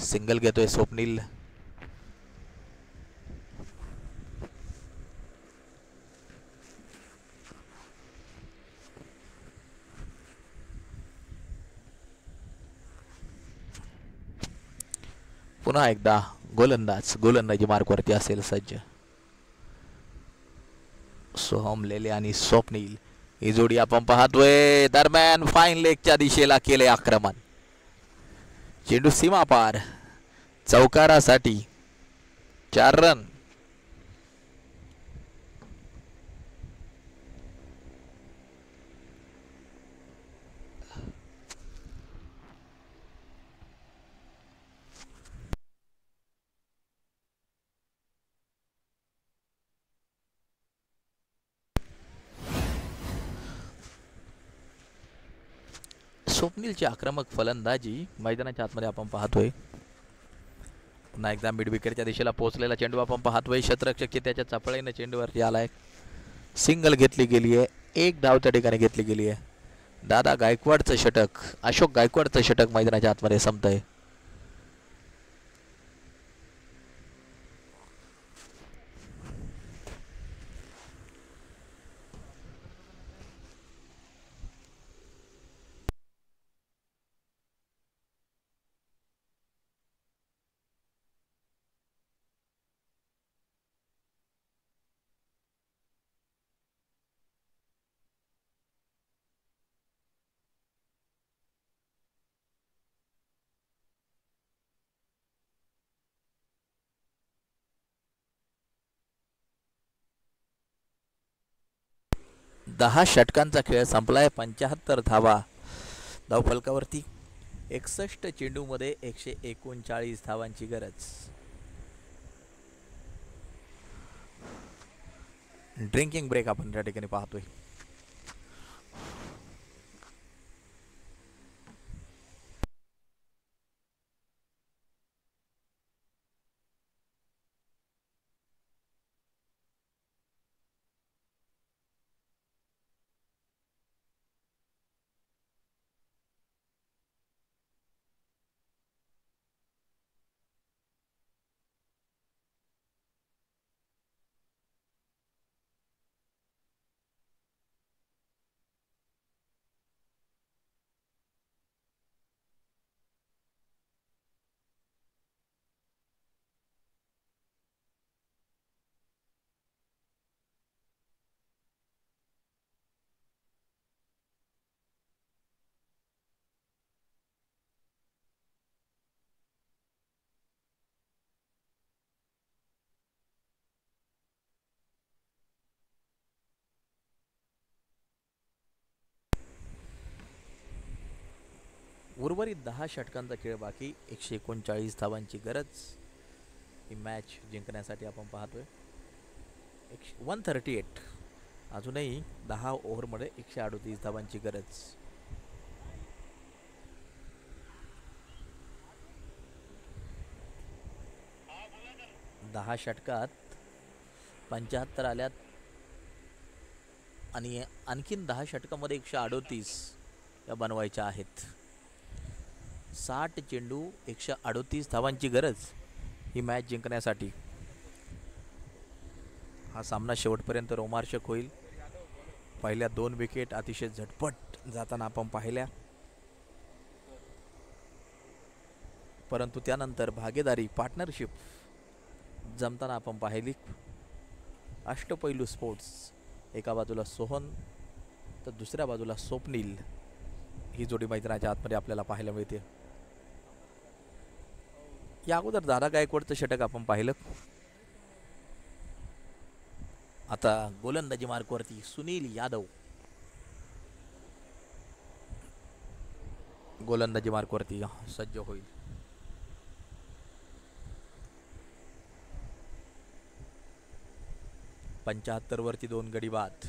सिंगल घेतोय स्वप्नील. पुन्हा एकदा गोलंदाजी मार्कवरती असेल सज्ज. सोहम लेले आणि स्वप्नील ही जोडी आपण पाहतोय. दरम्यान फाईन लेगच्या दिशेला केले आक्रमण. चेंडू सीमा पार. चौकारासाठी 4 रन. स्वप्नीलची आक्रमक फलंदाजी मैदानाच्या आतमध्ये आपण पाहतोय. पुन्हा एकदा मिड विकेटच्या दिशेला पोहोचलेला चेंडू आपण पाहतोय. क्षेत्ररक्षक त्याच्या चपळीने चेंडूवरती आलाय. सिंगल घेतली गेली आहे. एक धाव त्या ठिकाणी घेतली गेली आहे. दादा गायकवाडचं षटक अशोक गायकवाडचं षटक मैदानाच्या आतमध्ये संपतंय. दहा षटकांचा खेळ संपलाय. 75 धावा धावफलकावरती. 61 चेंडूमध्ये 139 धावांची गरज. ड्रिंकिंग ब्रेक आपण त्या ठिकाणी पाहतोय. उर्वरित 10 षटकांचा खेळ बाकी, 139 धावांची गरज ही मॅच जिंकण्यासाठी आपण पाहतोय. 138 अजूनही 10 ओव्हरमध्ये 138 धावांची गरज. दहा षटकात 75 आल्यात आणि आणखीन 10 षटकामध्ये 138 या बनवायच्या आहेत. 60 चेंडू 138 धावांची गरज ही मॅच जिंकण्यासाठी. हा सामना शेवटपर्यंत रोमांचक होईल. पहिल्या 2 विकेट अतिशय झटपट जाताना आपण पाहिल्या, परंतु त्यानंतर भागीदारी पार्टनरशिप जमताना आपण पाहिली. अष्टपैलू स्पोर्ट्स एका बाजूला सोहन तर दुसऱ्या बाजूला स्वप्नील ही जोडी मैदानाच्या आतमध्ये आपल्याला पाहायला मिळते. या अगोदर दादा गायकवाडचं षटक आपण पाहिलं. आता गोलंदाजी मार्कवरती सुनील यादव गोलंदाजी मार्कवरती सज्ज होईल. पंच्याहत्तर वरती 2 गडी बाद.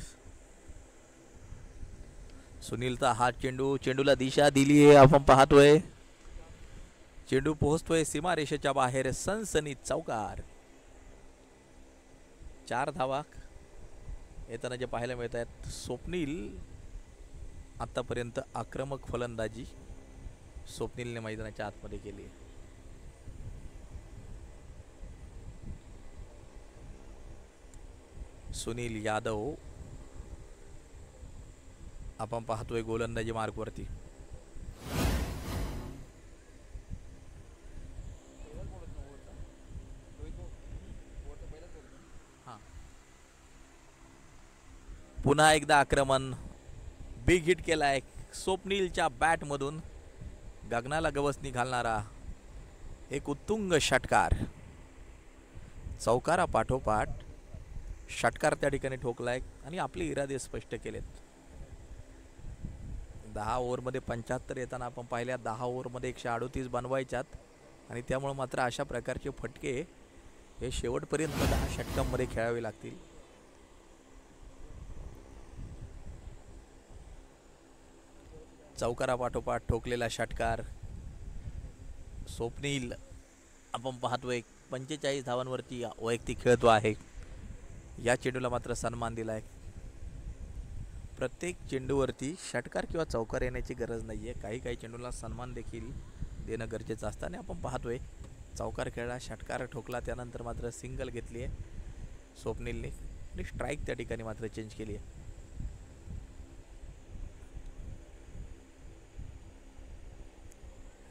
सुनीलचा हा चेंडूला दिशा दिली आहे आपण पाहतोय. चेंडू पोहोचतोय सीमारेषेच्या बाहेर. सनसनीत चौकार. 4 धावा येताना जे पाहायला मिळत आहेत. स्वप्नील आतापर्यंत आक्रमक फलंदाजी स्वप्नीलने मैदानाच्या आतमध्ये केली. सुनील यादव आपण पाहतोय गोलंदाजी मार्कवरती. पुन्हा एकदा आक्रमण. बिग हिट केलाय स्वप्नीलच्या बॅटमधून. गगनाला गवसणी घालणारा एक उत्तुंग षटकार. चौकारा पाठोपाठ षटकार त्या ठिकाणी ठोकलाय आणि आपले इरादे स्पष्ट केलेत. 10 ओव्हरमध्ये 75 येताना आपण पाहिल्या. 10 ओव्हरमध्ये 138 बनवायच्यात आणि त्यामुळे मात्र अशा प्रकारचे फटके हे शेवटपर्यंत 10 षटकांमध्ये खेळावे लागतील. चौकारा पाठोपाठ ठोकलेला षटकार. स्वप्नील आपण पाहतोय 45 धावांवरती वैयक्तिक खेळतो आहे. या चेंडूला मात्र सन्मान दिलाय. प्रत्येक चेंडूवरती षटकार किंवा चौकार येण्याची गरज नाहीये. काही चेंडूला सन्मान देखील देणं गरजेचं असतं आणि आपण पाहतोय चौकार खेळला, षटकार ठोकला, त्यानंतर मात्र सिंगल घेतली आहे स्वप्नीलने आणि स्ट्राईक त्या ठिकाणी मात्र चेंज केली आहे.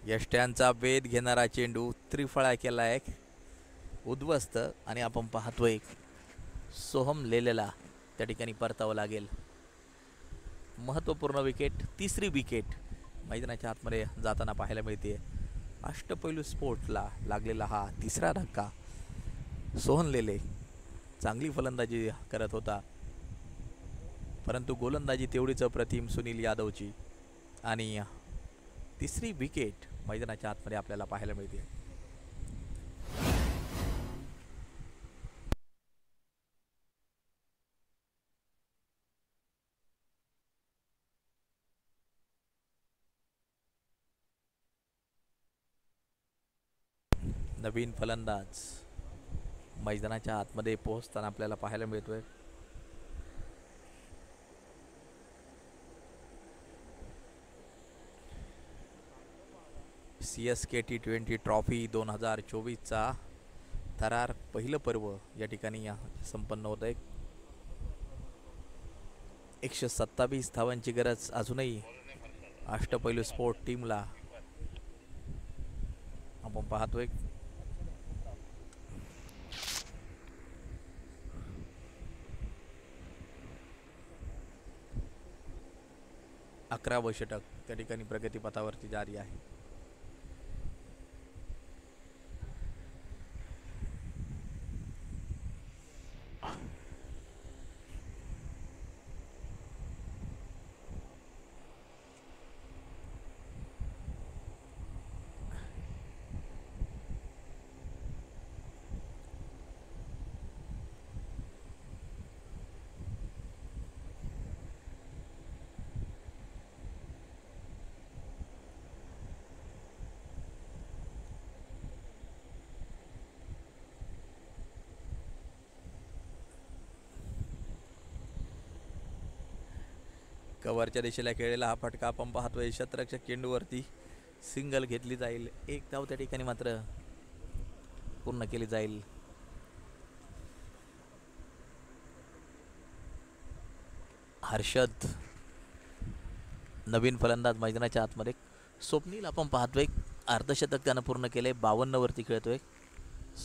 यष्ट्यांचा वेध घेणारा चेंडू त्रिफळा केलाय उद्ध्वस्त आणि आपण पाहतोय सोहम लेलेला त्या ठिकाणी परतावं लागेल. महत्त्वपूर्ण विकेट, 3री विकेट मैदानाच्या आतमध्ये जाताना पाहायला मिळते. अष्टपैलू स्पोर्ट्सला लागलेला हा 3रा धक्का. सोहन लेले चांगली फलंदाजी करत होता, परंतु गोलंदाजी तेवढीच अप्रतिम सुनील यादवची आणि 3री विकेट मैदानाच्या आतमध्ये आपल्याला पाहायला मिळते. नवीन फलंदाज मैदानाच्या आतमध्ये पोहोचताना आपल्याला पाहायला मिळतोय. CSK T20 ट्रॉफी 2024चा थरार पहिलं पर्व या ठिकाणी संपन्न होत आहे. 127 धावांची गरज अजूनही अष्टपैलू स्पोर्ट टीमला आपण पाहतोय. अकरावं षटक त्या ठिकाणी प्रगतीपथावरती जारी आहे. कव्हरच्या दिशेला खेळलेला हा फटका आपण पाहतोय. शतरक्षक चेंडूवरती सिंगल घेतली जाईल. एक धाव त्या ठिकाणी मात्र पूर्ण केली जाईल. हर्षद नवीन फलंदाज मैदानाच्या आतमध्ये. स्वप्नील आपण पाहतोय अर्धशतक त्यानं पूर्ण केले. 52 वरती खेळतोय.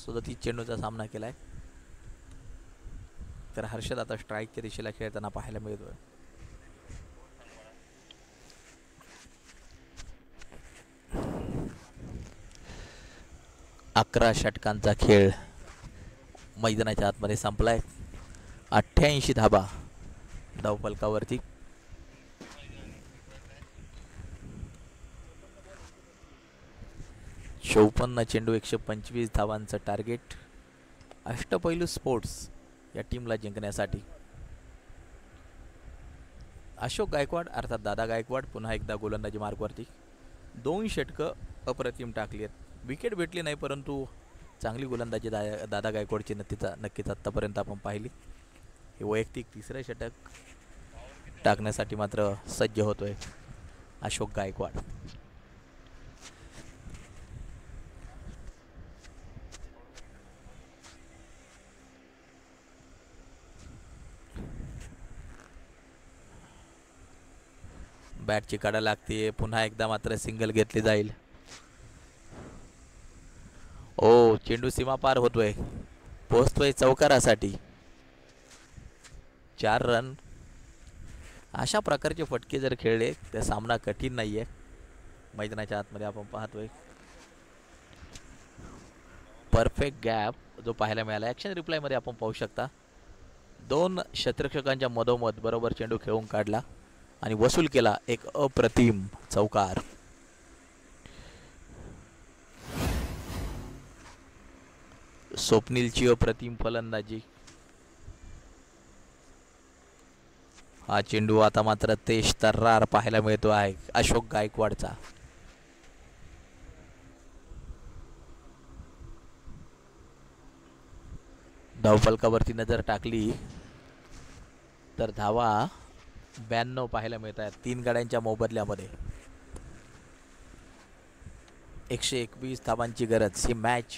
37 चेंडूचा सामना केलाय. तर हर्षद आता स्ट्राईकच्या दिशेला खेळताना पाहायला मिळतोय. अकरा षटकांचा खेळ मैदानाच्या आतमध्ये संपलाय. 88 धाबा धावफलकावरती. चौपन्न चेंडू 125 धावांचं टार्गेट अष्टपैलू स्पोर्ट्स या टीमला जिंकण्यासाठी. अशोक गायकवाड अर्थात दादा गायकवाड पुन्हा एकदा गोलंदाजी मार्गवरती. 2 षटकं अप्रतिम टाकली आहेत. विकेट भेटली नाही परंतु चांगली गोलंदाजी दादा गायकवाडची नक्कीच आत्तापर्यंत आपण पाहिली. हे वैयक्तिक 3रं षटक टाकण्यासाठी मात्र सज्ज होतोय अशोक गायकवाड. बॅटची काढा लागते. पुन्हा एकदा मात्र सिंगल घेतली जाईल. ओ चेंडू सीमा पार होतोय. पोहोचतोय चौकारासाठी. 4 रन. अशा प्रकारचे फटके जर खेळले तर सामना कठीण नाहीये. मैदानाच्या आतमध्ये आपण पाहतोय परफेक्ट गॅप जो पाहायला मिळाला. ॲक्शन रिप्लायमध्ये आपण पाहू शकता 2 क्षेत्ररक्षकांच्या मधोमध बरोबर चेंडू खेळून काढला आणि वसूल केला एक अप्रतिम चौकार. स्वप्नीलची अप्रतिम फलंदाजी. हा चेंडू आता मात्र तेज तर्रार पाहायला मिळतो आहे अशोक गायकवाडचा. धावफलकावरती नजर टाकली तर धावा 92 पाहायला मिळत आहेत 3 गाड्यांच्या मोबदल्यामध्ये. 121 धावांची गरज ही मॅच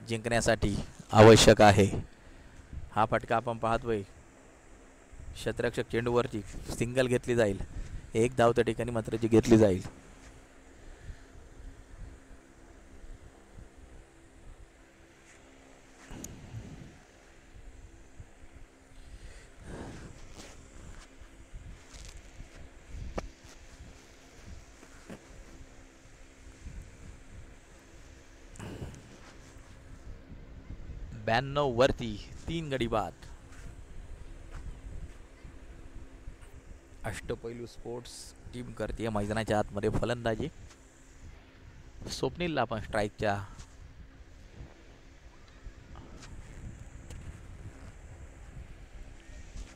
जिंकण्यासाठी आवश्यक आहे. हा फटका आपण पाहतोय क्षेत्ररक्षक चेंडूवरती सिंगल घेतली जाईल. 1 धाव त्या ठिकाणी मात्र जी घेतली जाईल. वरती 3 गडी बाद. अष्टपैलू स्पोर्ट्स टीम करते मैदानाच्या आतमध्ये फलंदाजी. स्वप्नीलला आपण स्ट्राईकच्या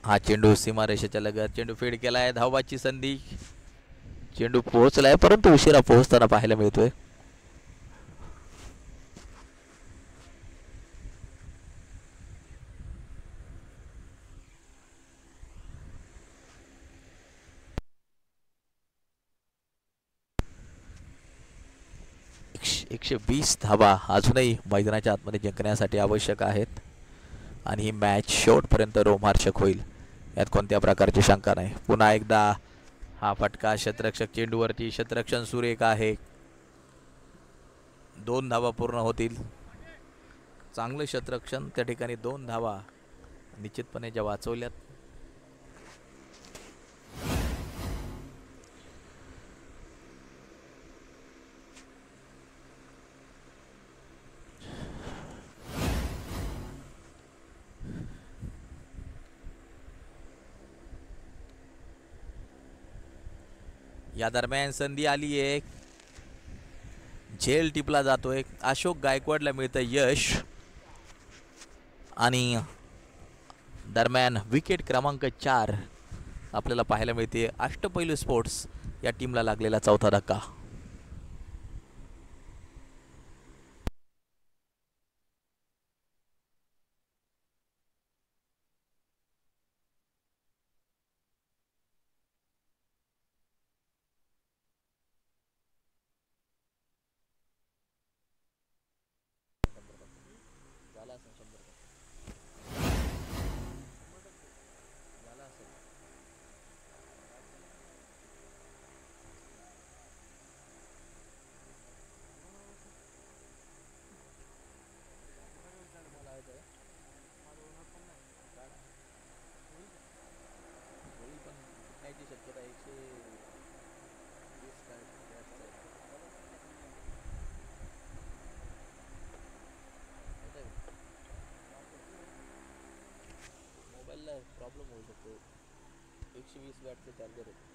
हा चेंडू सीमारेषेच्या लगत. चेंडू फीड केलाय. धावाची संधी. चेंडू पोहोचलाय परंतु उशिरा पोहोचताना पाहायला मिळतोय. एकशे 120 धावा अजूनही मैदानाच्या आतमध्ये जिंकण्यासाठी आवश्यक आहेत आणि ही मॅच शेवटपर्यंत रोमहर्षक होईल यात कोणत्या प्रकारची शंका नाही. पुन्हा एकदा हा फटका क्षेत्ररक्षक चेंडूवरती. क्षेत्ररक्षण सुरेख आहे. 2 धावा पूर्ण होतील. चांगलं क्षेत्ररक्षण त्या ठिकाणी. 2 धावा निश्चितपणे ज्या वाचवल्यात. या दरम्यान संधी आली आहे. झेल टिपला जातोय. अशोक गायकवाडला मिळतं यश आणि दरम्यान विकेट क्रमांक 4 आपल्याला पाहायला मिळते. अष्टपैलू स्पोर्ट्स या टीमला लागलेला चौथा धक्का. मोबाईलला प्रॉब्लेम होऊ शकतो. 120 वॅटचं चार्जर आहे.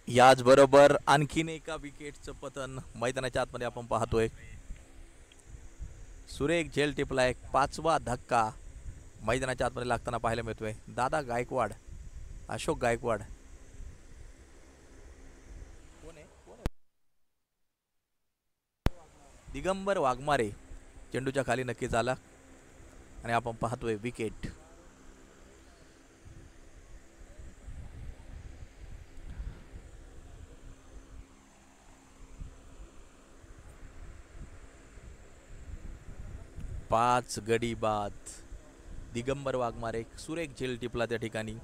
याचबरोबर आणखीन एका विकेटचं पतन मैदानाच्या आतमध्ये आपण पाहतोय. सुरेख झेल टिपला एक 5वा धक्का मैदानाच्या आतमध्ये लागताना पाहायला मिळतोय. दादा गायकवाड, अशोक गायकवाड दिगंबर वाघमारे चेंडूच्या खाली नक्कीच आला आणि आपण पाहतोय विकेट. पाच गडी बाद. दिगंबर वाघमारे सुरेख झेल टिपला त्या ठिकाणी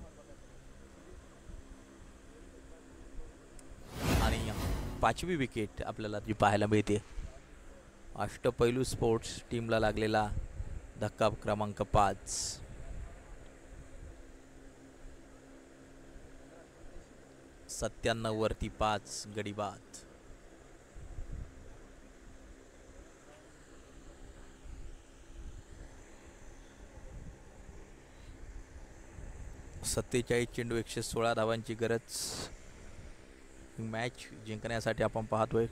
आणि 5वी विकेट आपल्याला जी पाहायला मिळते. अष्टपैलू स्पोर्ट्स टीमला लागलेला धक्का क्रमांक 5. वरती 5 गडी बाद. सत्तेचाळीस चेंडू 116 धावांची गरज मॅच जिंकण्यासाठी आपण पाहतोय.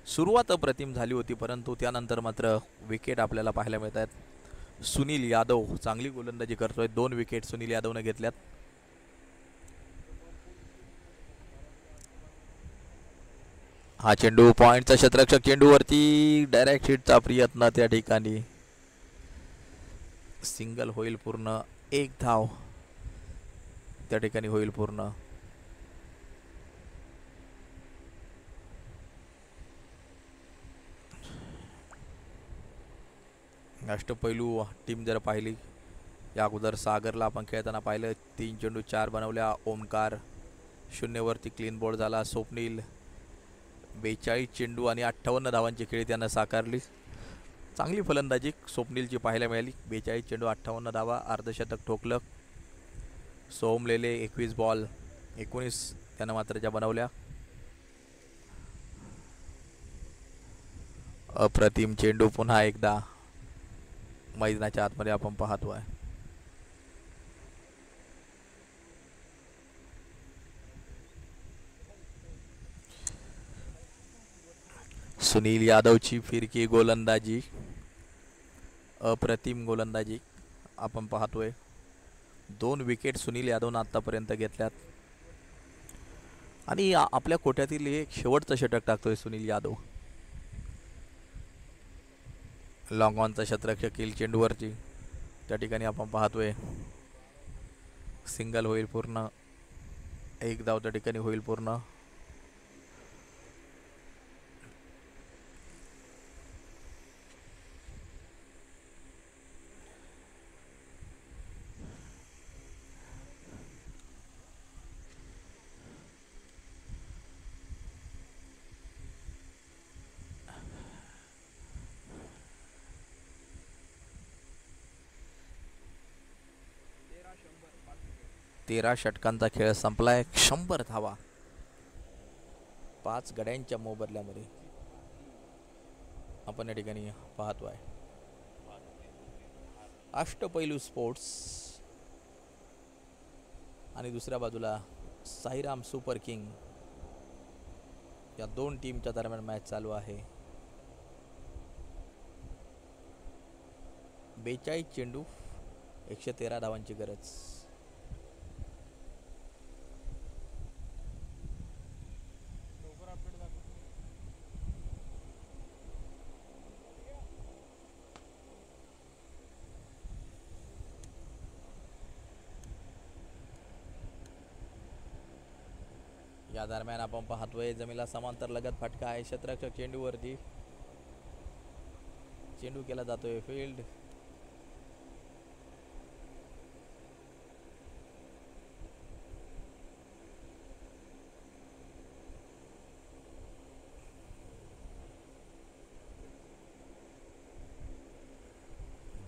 सुरुवात अप्रतिम झाली होती परंतु त्यानंतर मात्र विकेट आपल्याला पाहायला मिळत आहेत. सुनील यादव चांगली गोलंदाजी करतोय. 2 विकेट सुनील यादवने घेतल्यात. हा चेंडू पॉइंटचा क्षेत्ररक्षक चेंडूवरती डायरेक्ट हिटचा प्रयत्न त्या ठिकाणी सिंगल होईल पूर्ण. 1 धाव त्या ठिकाणी होईल पूर्ण. अष्टपैलू टीम जर पाहिली या अगोदर सागरला आपण खेळताना पाहिलं. 3 चेंडू 4 बनवल्या. ओमकार 0 वरती क्लीन बोल्ड झाला. स्वप्नील 42 चेंडू आणि 58 धावांची खेळी त्यानं साकारली. चांगली फलंदाजी स्वप्नीलची पाहायला मिळाली. 42 चेंडू 58 धावा, अर्धशतक ठोकलं. सोमलेले 21 बॉल 19 त्यानं मात्र ज्या बनवल्या. अप्रतिम चेंडू पुन्हा एकदा मैदानाच्या आतमध्ये आपण पाहतोय. सुनील यादवची फिरकी गोलंदाजी, अप्रतिम गोलंदाजी आपण पाहतोय. 2 विकेट सुनील यादवनं आत्तापर्यंत घेतल्यात आणि आपल्या कोट्यातील एक शेवटचं षटक टाकतोय सुनील यादव. लॉंग ऑनचा शतरक्षक येईल चेंडूवरती. त्या ठिकाणी आपण पाहतोय सिंगल होईल पूर्ण, एक धाव त्या ठिकाणी होईल पूर्ण. तेरा षटकांचा खेळ संपलाय. 100 धावा 5 गड्यांच्या मोबदल्यामध्ये आपण या ठिकाणी पाहतोय. अष्टपैलू स्पोर्ट्स आणि दुसऱ्या बाजूला साईराम सुपर किंग या 2 टीमच्या दरम्यान मॅच चालू आहे. 42 चेंडू 113 धावांची गरज. या दरम्यान आपण पाहतोय जमीला समांतर लगत फटका आहे. शतरक्षक चेंडूवरती, चेंडू केला जातोय फील्ड.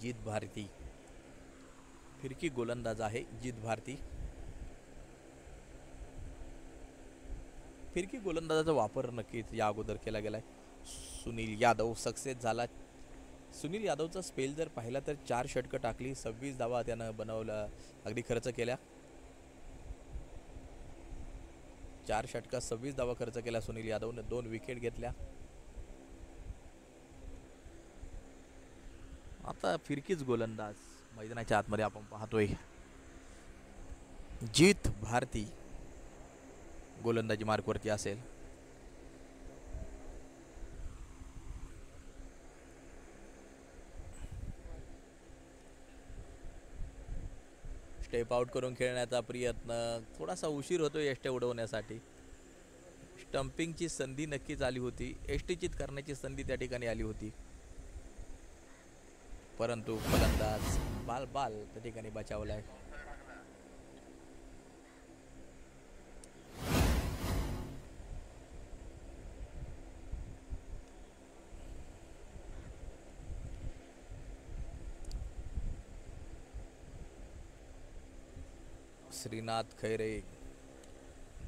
जीत भारती फिरकी गोलंदाज आहे. जीत भारती फिरकी गोलंदाजाचा वापर नक्कीच या अगोदर केला गेलाय. सुनील यादव सक्सेस झाला. सुनील यादवचा स्पेल जर पाहिला तर 4 षटकं टाकली, 26 धावा त्यानं बनवला, अगदी खर्च केल्या. 4 षटकात 26 धावा खर्च केला सुनील यादवनं. 2 विकेट घेतल्या. आता फिरकीच गोलंदाज मैदानाच्या आतमध्ये आपण पाहतोय. जीत भारती गोलंदाजी मार्कवरती असेल. स्टेप आउट करून खेळण्याचा प्रयत्न, थोडासा उशीर होतो एष्ट्या उडवण्यासाठी. स्टंपिंगची संधी नक्कीच आली होती, एष्टीचित करण्याची संधी त्या ठिकाणी आली होती, परंतु फलंदाज बाल त्या ठिकाणी बचावलाय. श्रीनाथ खैरे,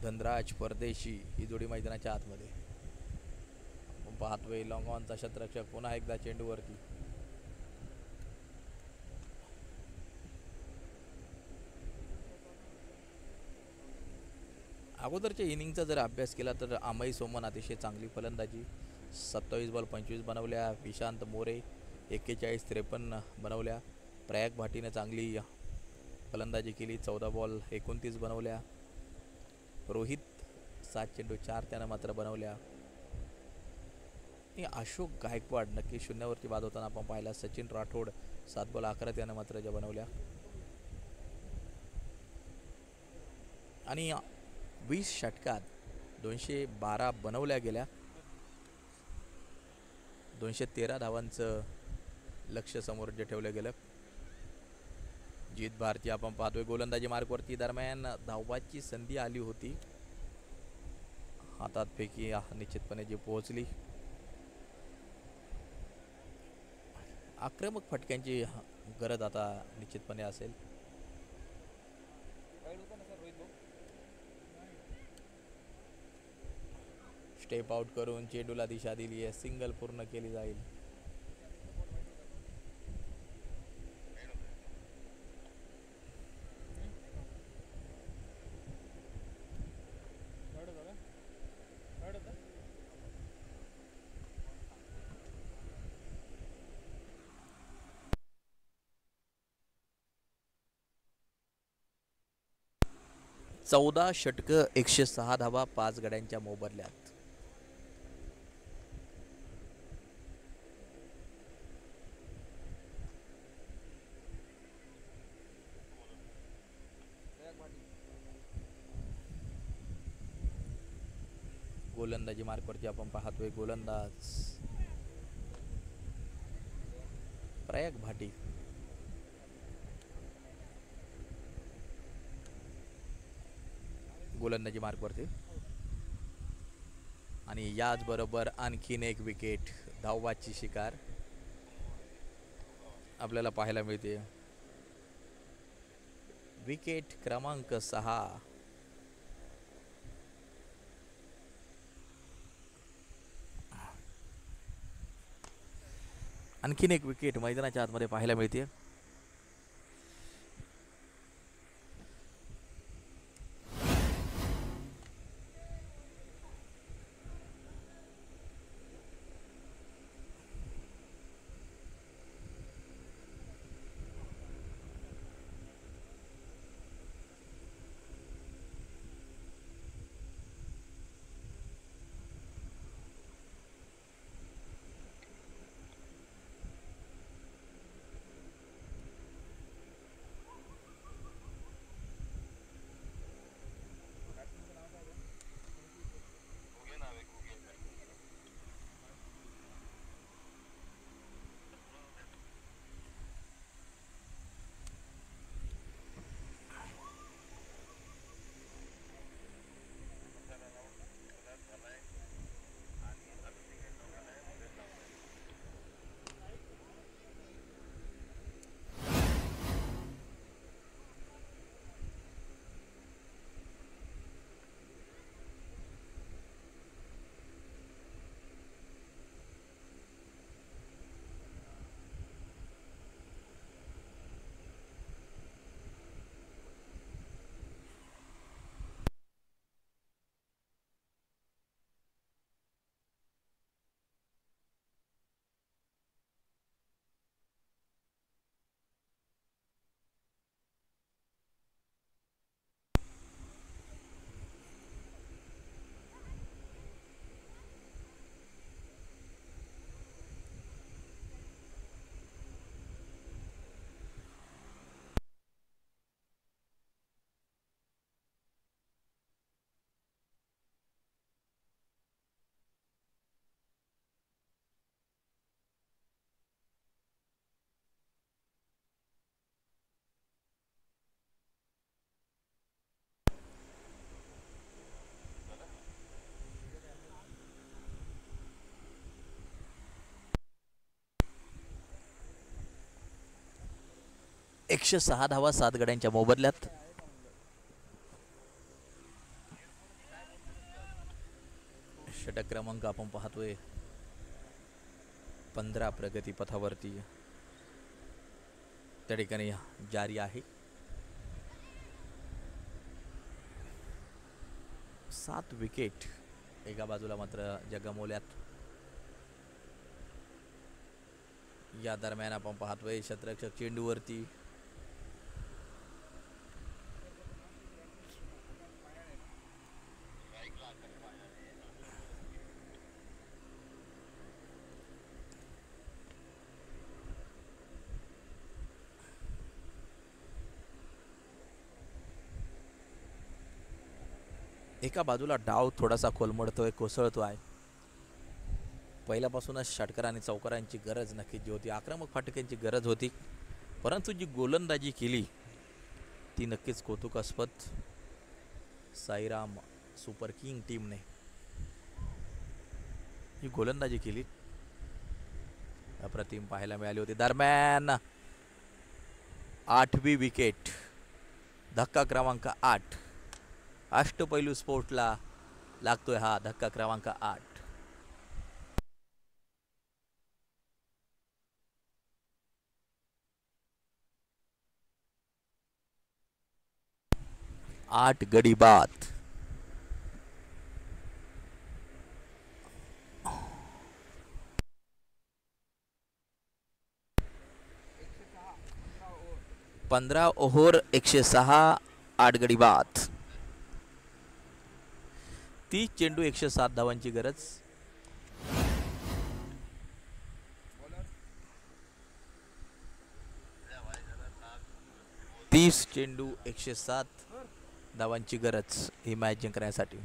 धनराज परदेशी ही जोडी मैदानाच्या आतमध्ये आपण पाहतोय. लॉंग ऑनचा शतरक्षक पुन्हा एकदा चेंडूवरती. अगोदरच्या इनिंगचा जर अभ्यास केला तर अमय सोमन अतिशय चांगली फलंदाजी, 27 बॉल 25 बनवल्या. विशांत मोरे 41-53 बनवल्या. प्रयाग भाटीने चांगली फलंदाजी केली, 14 बॉल 29 बनवल्या. रोहित 7 चेंडू 4 त्यानं मात्र बनवल्या. अशोक गायकवाड नक्की शून्यावरती बाद होताना आपण पाहिला. सचिन राठोड 7 बॉल 11 त्यानं मात्र ज्या बनवल्या. आणि 20 षटकात 212 बनवल्या गेल्या. 213 धावांचं लक्ष समोर जे ठेवलं गेलं. जीत भारती आपण पाहतोय गोलंदाजी मार्कवरती. दरम्यान धावबाची संधी आली होती, हातात फेकी निश्चितपणे जी पोहोचली. आक्रमक फटक्यांची गरज आता निश्चितपणे असेल. स्टेप आउट करून चेंडूला दिशा दिली आहे, सिंगल पूर्ण केली जाईल. 14 षटकं 106 धावा 5 गड्यांच्या मोबदल्यात. गोलंदाजी मार्कवरती आपण पाहतोय गोलंदाज प्रयाग भाटी. गोलंदाजी मार्कवरती आणि याचबरोबर आणखीन एक विकेट धावाची शिकार आपल्याला पाहायला मिळते. विकेट क्रमांक 6. आणखीन एक विकेट मैदानाच्या आतमध्ये पाहायला मिळते. एकशे 6 धावा 7 गड्यांच्या मोबदल्यात. षटक क्रमांक आपण पाहतोय 15 प्रगती पथावरती त्या ठिकाणी जारी आहे. 7 विकेट एका बाजूला मात्र जगमवल्यात. या दरम्यान आपण पाहतोय क्षेत्ररक्षक चेंडूवरती एका बाजूला डाव थोडासा कोलमडतोय कोसळतोय. पहिल्यापासूनच षटकार आणि चौकारांची गरज नक्कीच जी होती, आक्रमक फाटक्यांची गरज होती, परंतु जी गोलंदाजी केली ती नक्कीच कौतुकास्पद. साईराम सुपर किंग टीमने ही गोलंदाजी केली अप्रतिम पाहायला मिळाली होती. दरम्यान 8वी विकेट, धक्का क्रमांक 8. अष्टपैलू स्पोर्टला लागतोय हा धक्का क्रमांक 8. 8 गडी बाद. पंधरा ओव्हर 106 8 गडी बाद. 30 चेंडू 107 धावांची गरज. 30 चेंडू 107 धावांची गरज ही मॅच जिंकण्यासाठी.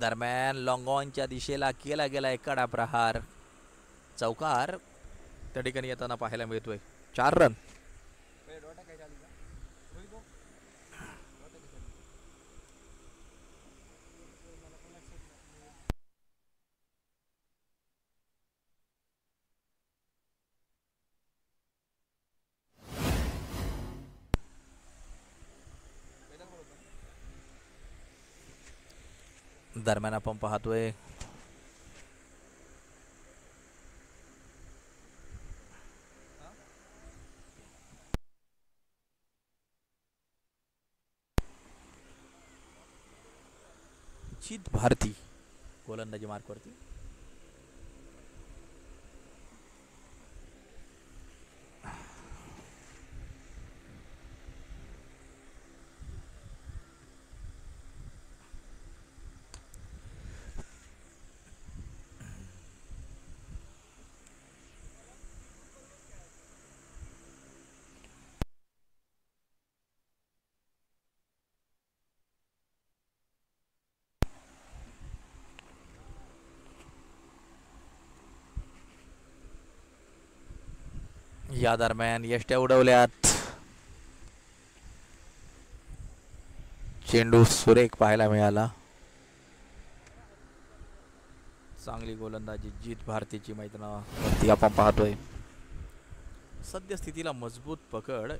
दरम्यान लॉंगॉनच्या दिशेला केला गेला एक कडा प्रहार. चौकार त्या ठिकाणी येताना पाहायला मिळतोय. 4 रन. दरम्यान आपण पाहतोय जित भारती गोलंदाजी मार्कवरती. या दरम्यान यष्ट्या उडवल्यात. चेंडू सुरेख पाहायला मिळाला. चांगली गोलंदाजी जित भारतीची मैदानावरती आपण पाहतोय. सद्यस्थितीला मजबूत पकड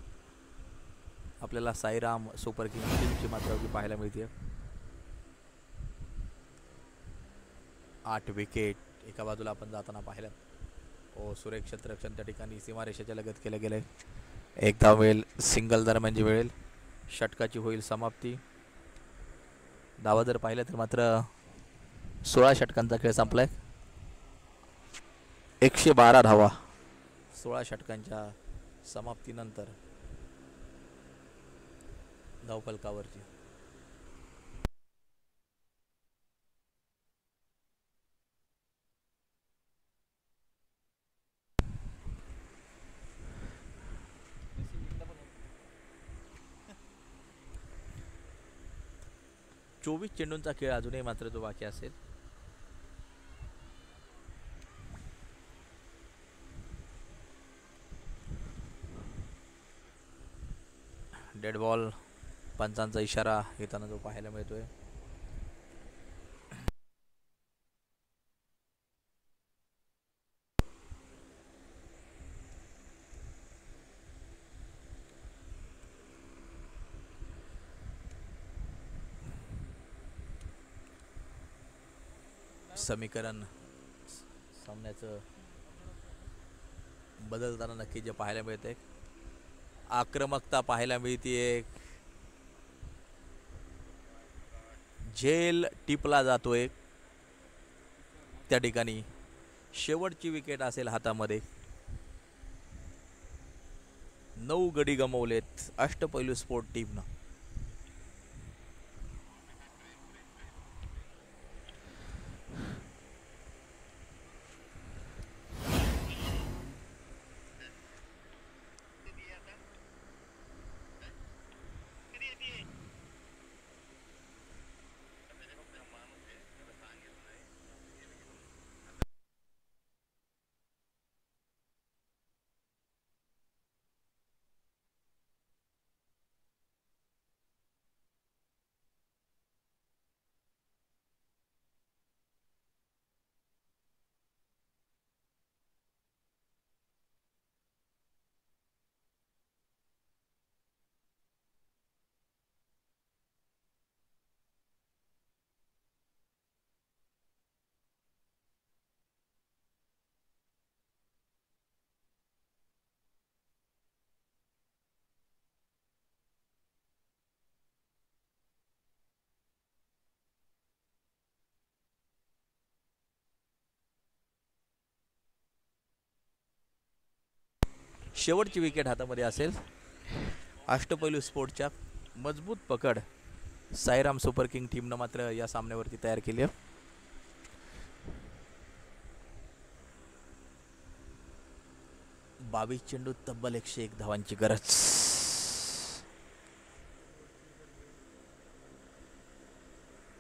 आपल्याला साईराम सुपर किंग्स टीमची मात्र पाहायला मिळते. 8 विकेट एका बाजूला आपण जाताना पाहिलं. सुरेख क्षेत्ररक्षण त्या ठिकाणी सीमारेषेच्या लगत केलं गेलंय. एक धाव मिळेल. सिंगल दरम्यान जी मिळेल षटकाची होईल समाप्ती. धावा जर पाहिलं तर मात्र 16 षटकांचा खेळ संपलाय. 112 धावा 16 षटकांच्या समाप्तीनंतर धावफलकावरची. चोवीस चेंडूंचा खेळ अजूनही मात्र तो बाकी असेल. डेड बॉल पंचांचा इशारा येताना जो पाहायला मिळतोय. समीकरण सामन्याचं बदलताना नक्की जे पाहायला मिळते. आक्रमकता पाहायला मिळते. झेल टिपला जातोय. त्या ठिकाणी शेवटची विकेट असेल हातामध्ये. 9 गडी गमावलेत अष्टपैलू स्पोर्ट टीमनं. शेवटची विकेट हातामध्ये असेल. अष्टपैलू स्पोर्टच्या मजबूत पकड साईराम सुपर किंग टीमनं मात्र या सामन्यावरती तयार केली आहे. 22 चेंडू तब्बल 101 धावांची गरज.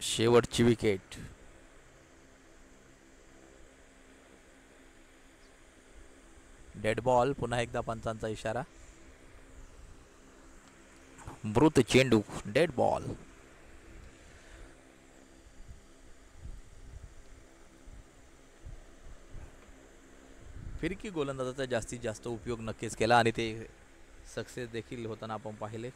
शेवटची विकेट. Dead ball. पुन्हा एकदा पंचांचा इशारा. मृत चेंडू. Dead ball. फिरकी गोलंदाजाचा जास्तीत जास्त उपयोग नक्कीच केला आणि ते सक्सेस देखील होताना आपण पाहिले.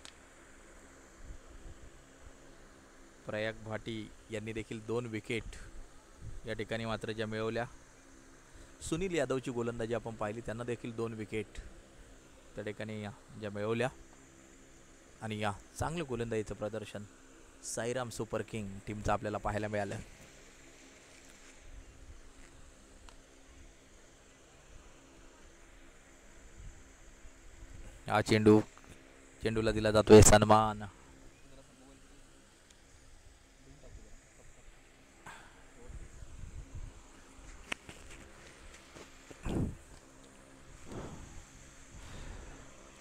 प्रयाग भाटी यांनी देखील 2 विकेट या ठिकाणी मात्र ज्या मिळवल्या. सुनील यादवची गोलंदाजी आपण पाहिली, त्यांना देखील 2 विकेट त्या ठिकाणी ज्या मिळवल्या. आणि या चांगलं गोलंदाजीचं प्रदर्शन साईराम सुपर किंग टीमचं आपल्याला पाहायला मिळालं. हा चेंडूला दिला जातोय सन्मान.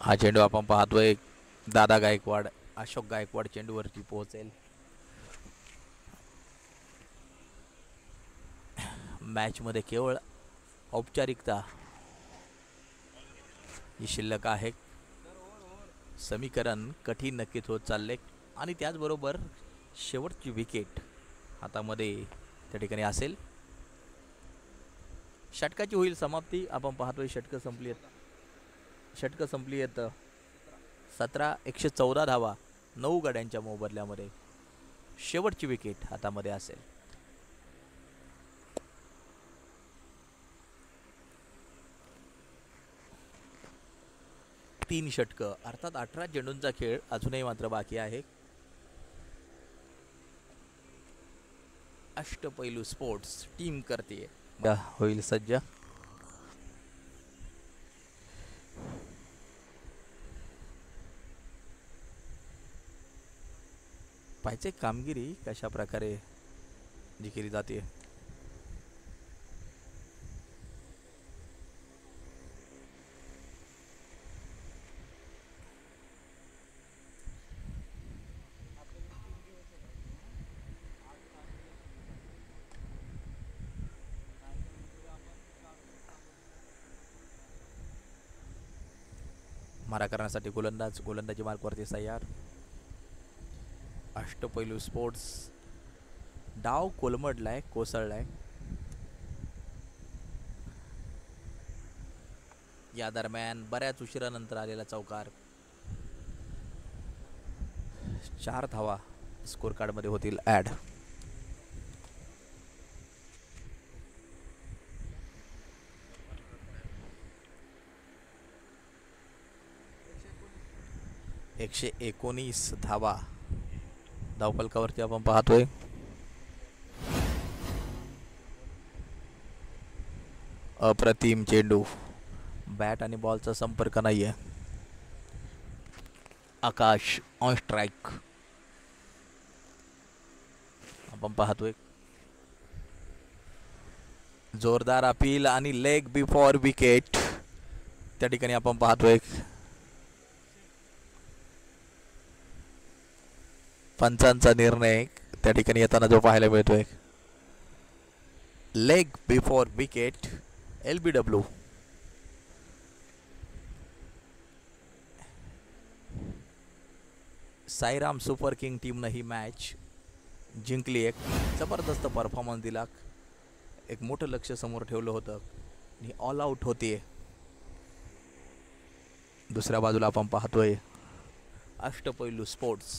हा चेंडू आपण पाहतोय दादा गायकवाड, अशोक गायकवाड चेंडूवरती पोहोचेल. मॅच मध्ये केवळ औपचारिकता ही शिल्लक आहे. समीकरण कठीण नक्कीच होत चालले आणि त्याचबरोबर शेवटची विकेट हातामध्ये त्या ठिकाणी असेल. षटकाची होईल समाप्ती. आपण पाहतोय षटकं संपली आहेत. 17 114 धावा 9 गड्यांच्या मोबदल्यामध्ये शेवटची विकेट हातामध्ये असेल. तीन षटकं अर्थात 18 चेंडूंचा खेळ अजूनही मात्र बाकी आहे. अष्टपैलू स्पोर्ट्स टीम करते होईल सज्ज. पाहिजे कामगिरी कशा प्रकारे जी केली जाते. मारा करण्यासाठी गोलंदाजी मार्कवरती तयार. अष्टपैलू स्पोर्ट्स डाव कोलमडलाय, कोसळलाय. या दरम्यान बऱ्याच उशिरानंतर आलेला चौकार. 4 धावा स्कोर कार्ड मध्ये होतील ऍड. एकशे 19 धावा धावफलकावरती आपण पाहतोय. अप्रतिम चेंडू. बॅट आणि बॉलचा संपर्क नाहीये. आकाश ऑन स्ट्राइक आपण पाहतोय. जोरदार अपील आणि लेग बिफोर विकेट त्या ठिकाणी आपण पाहतोय. पंचांचा निर्णय त्या ठिकाणी येताना जो पाहायला मिळतोय. Leg before wicket LBW. Sairam super king टीमनं ही मॅच जिंकली. एक जबरदस्त परफॉर्मन्स दिला. एक मोठं लक्ष समोर ठेवलं होतं आणि ऑल आउट होतीये. दुसऱ्या बाजूला आपण पाहतोय अष्टपैलू स्पोर्ट्स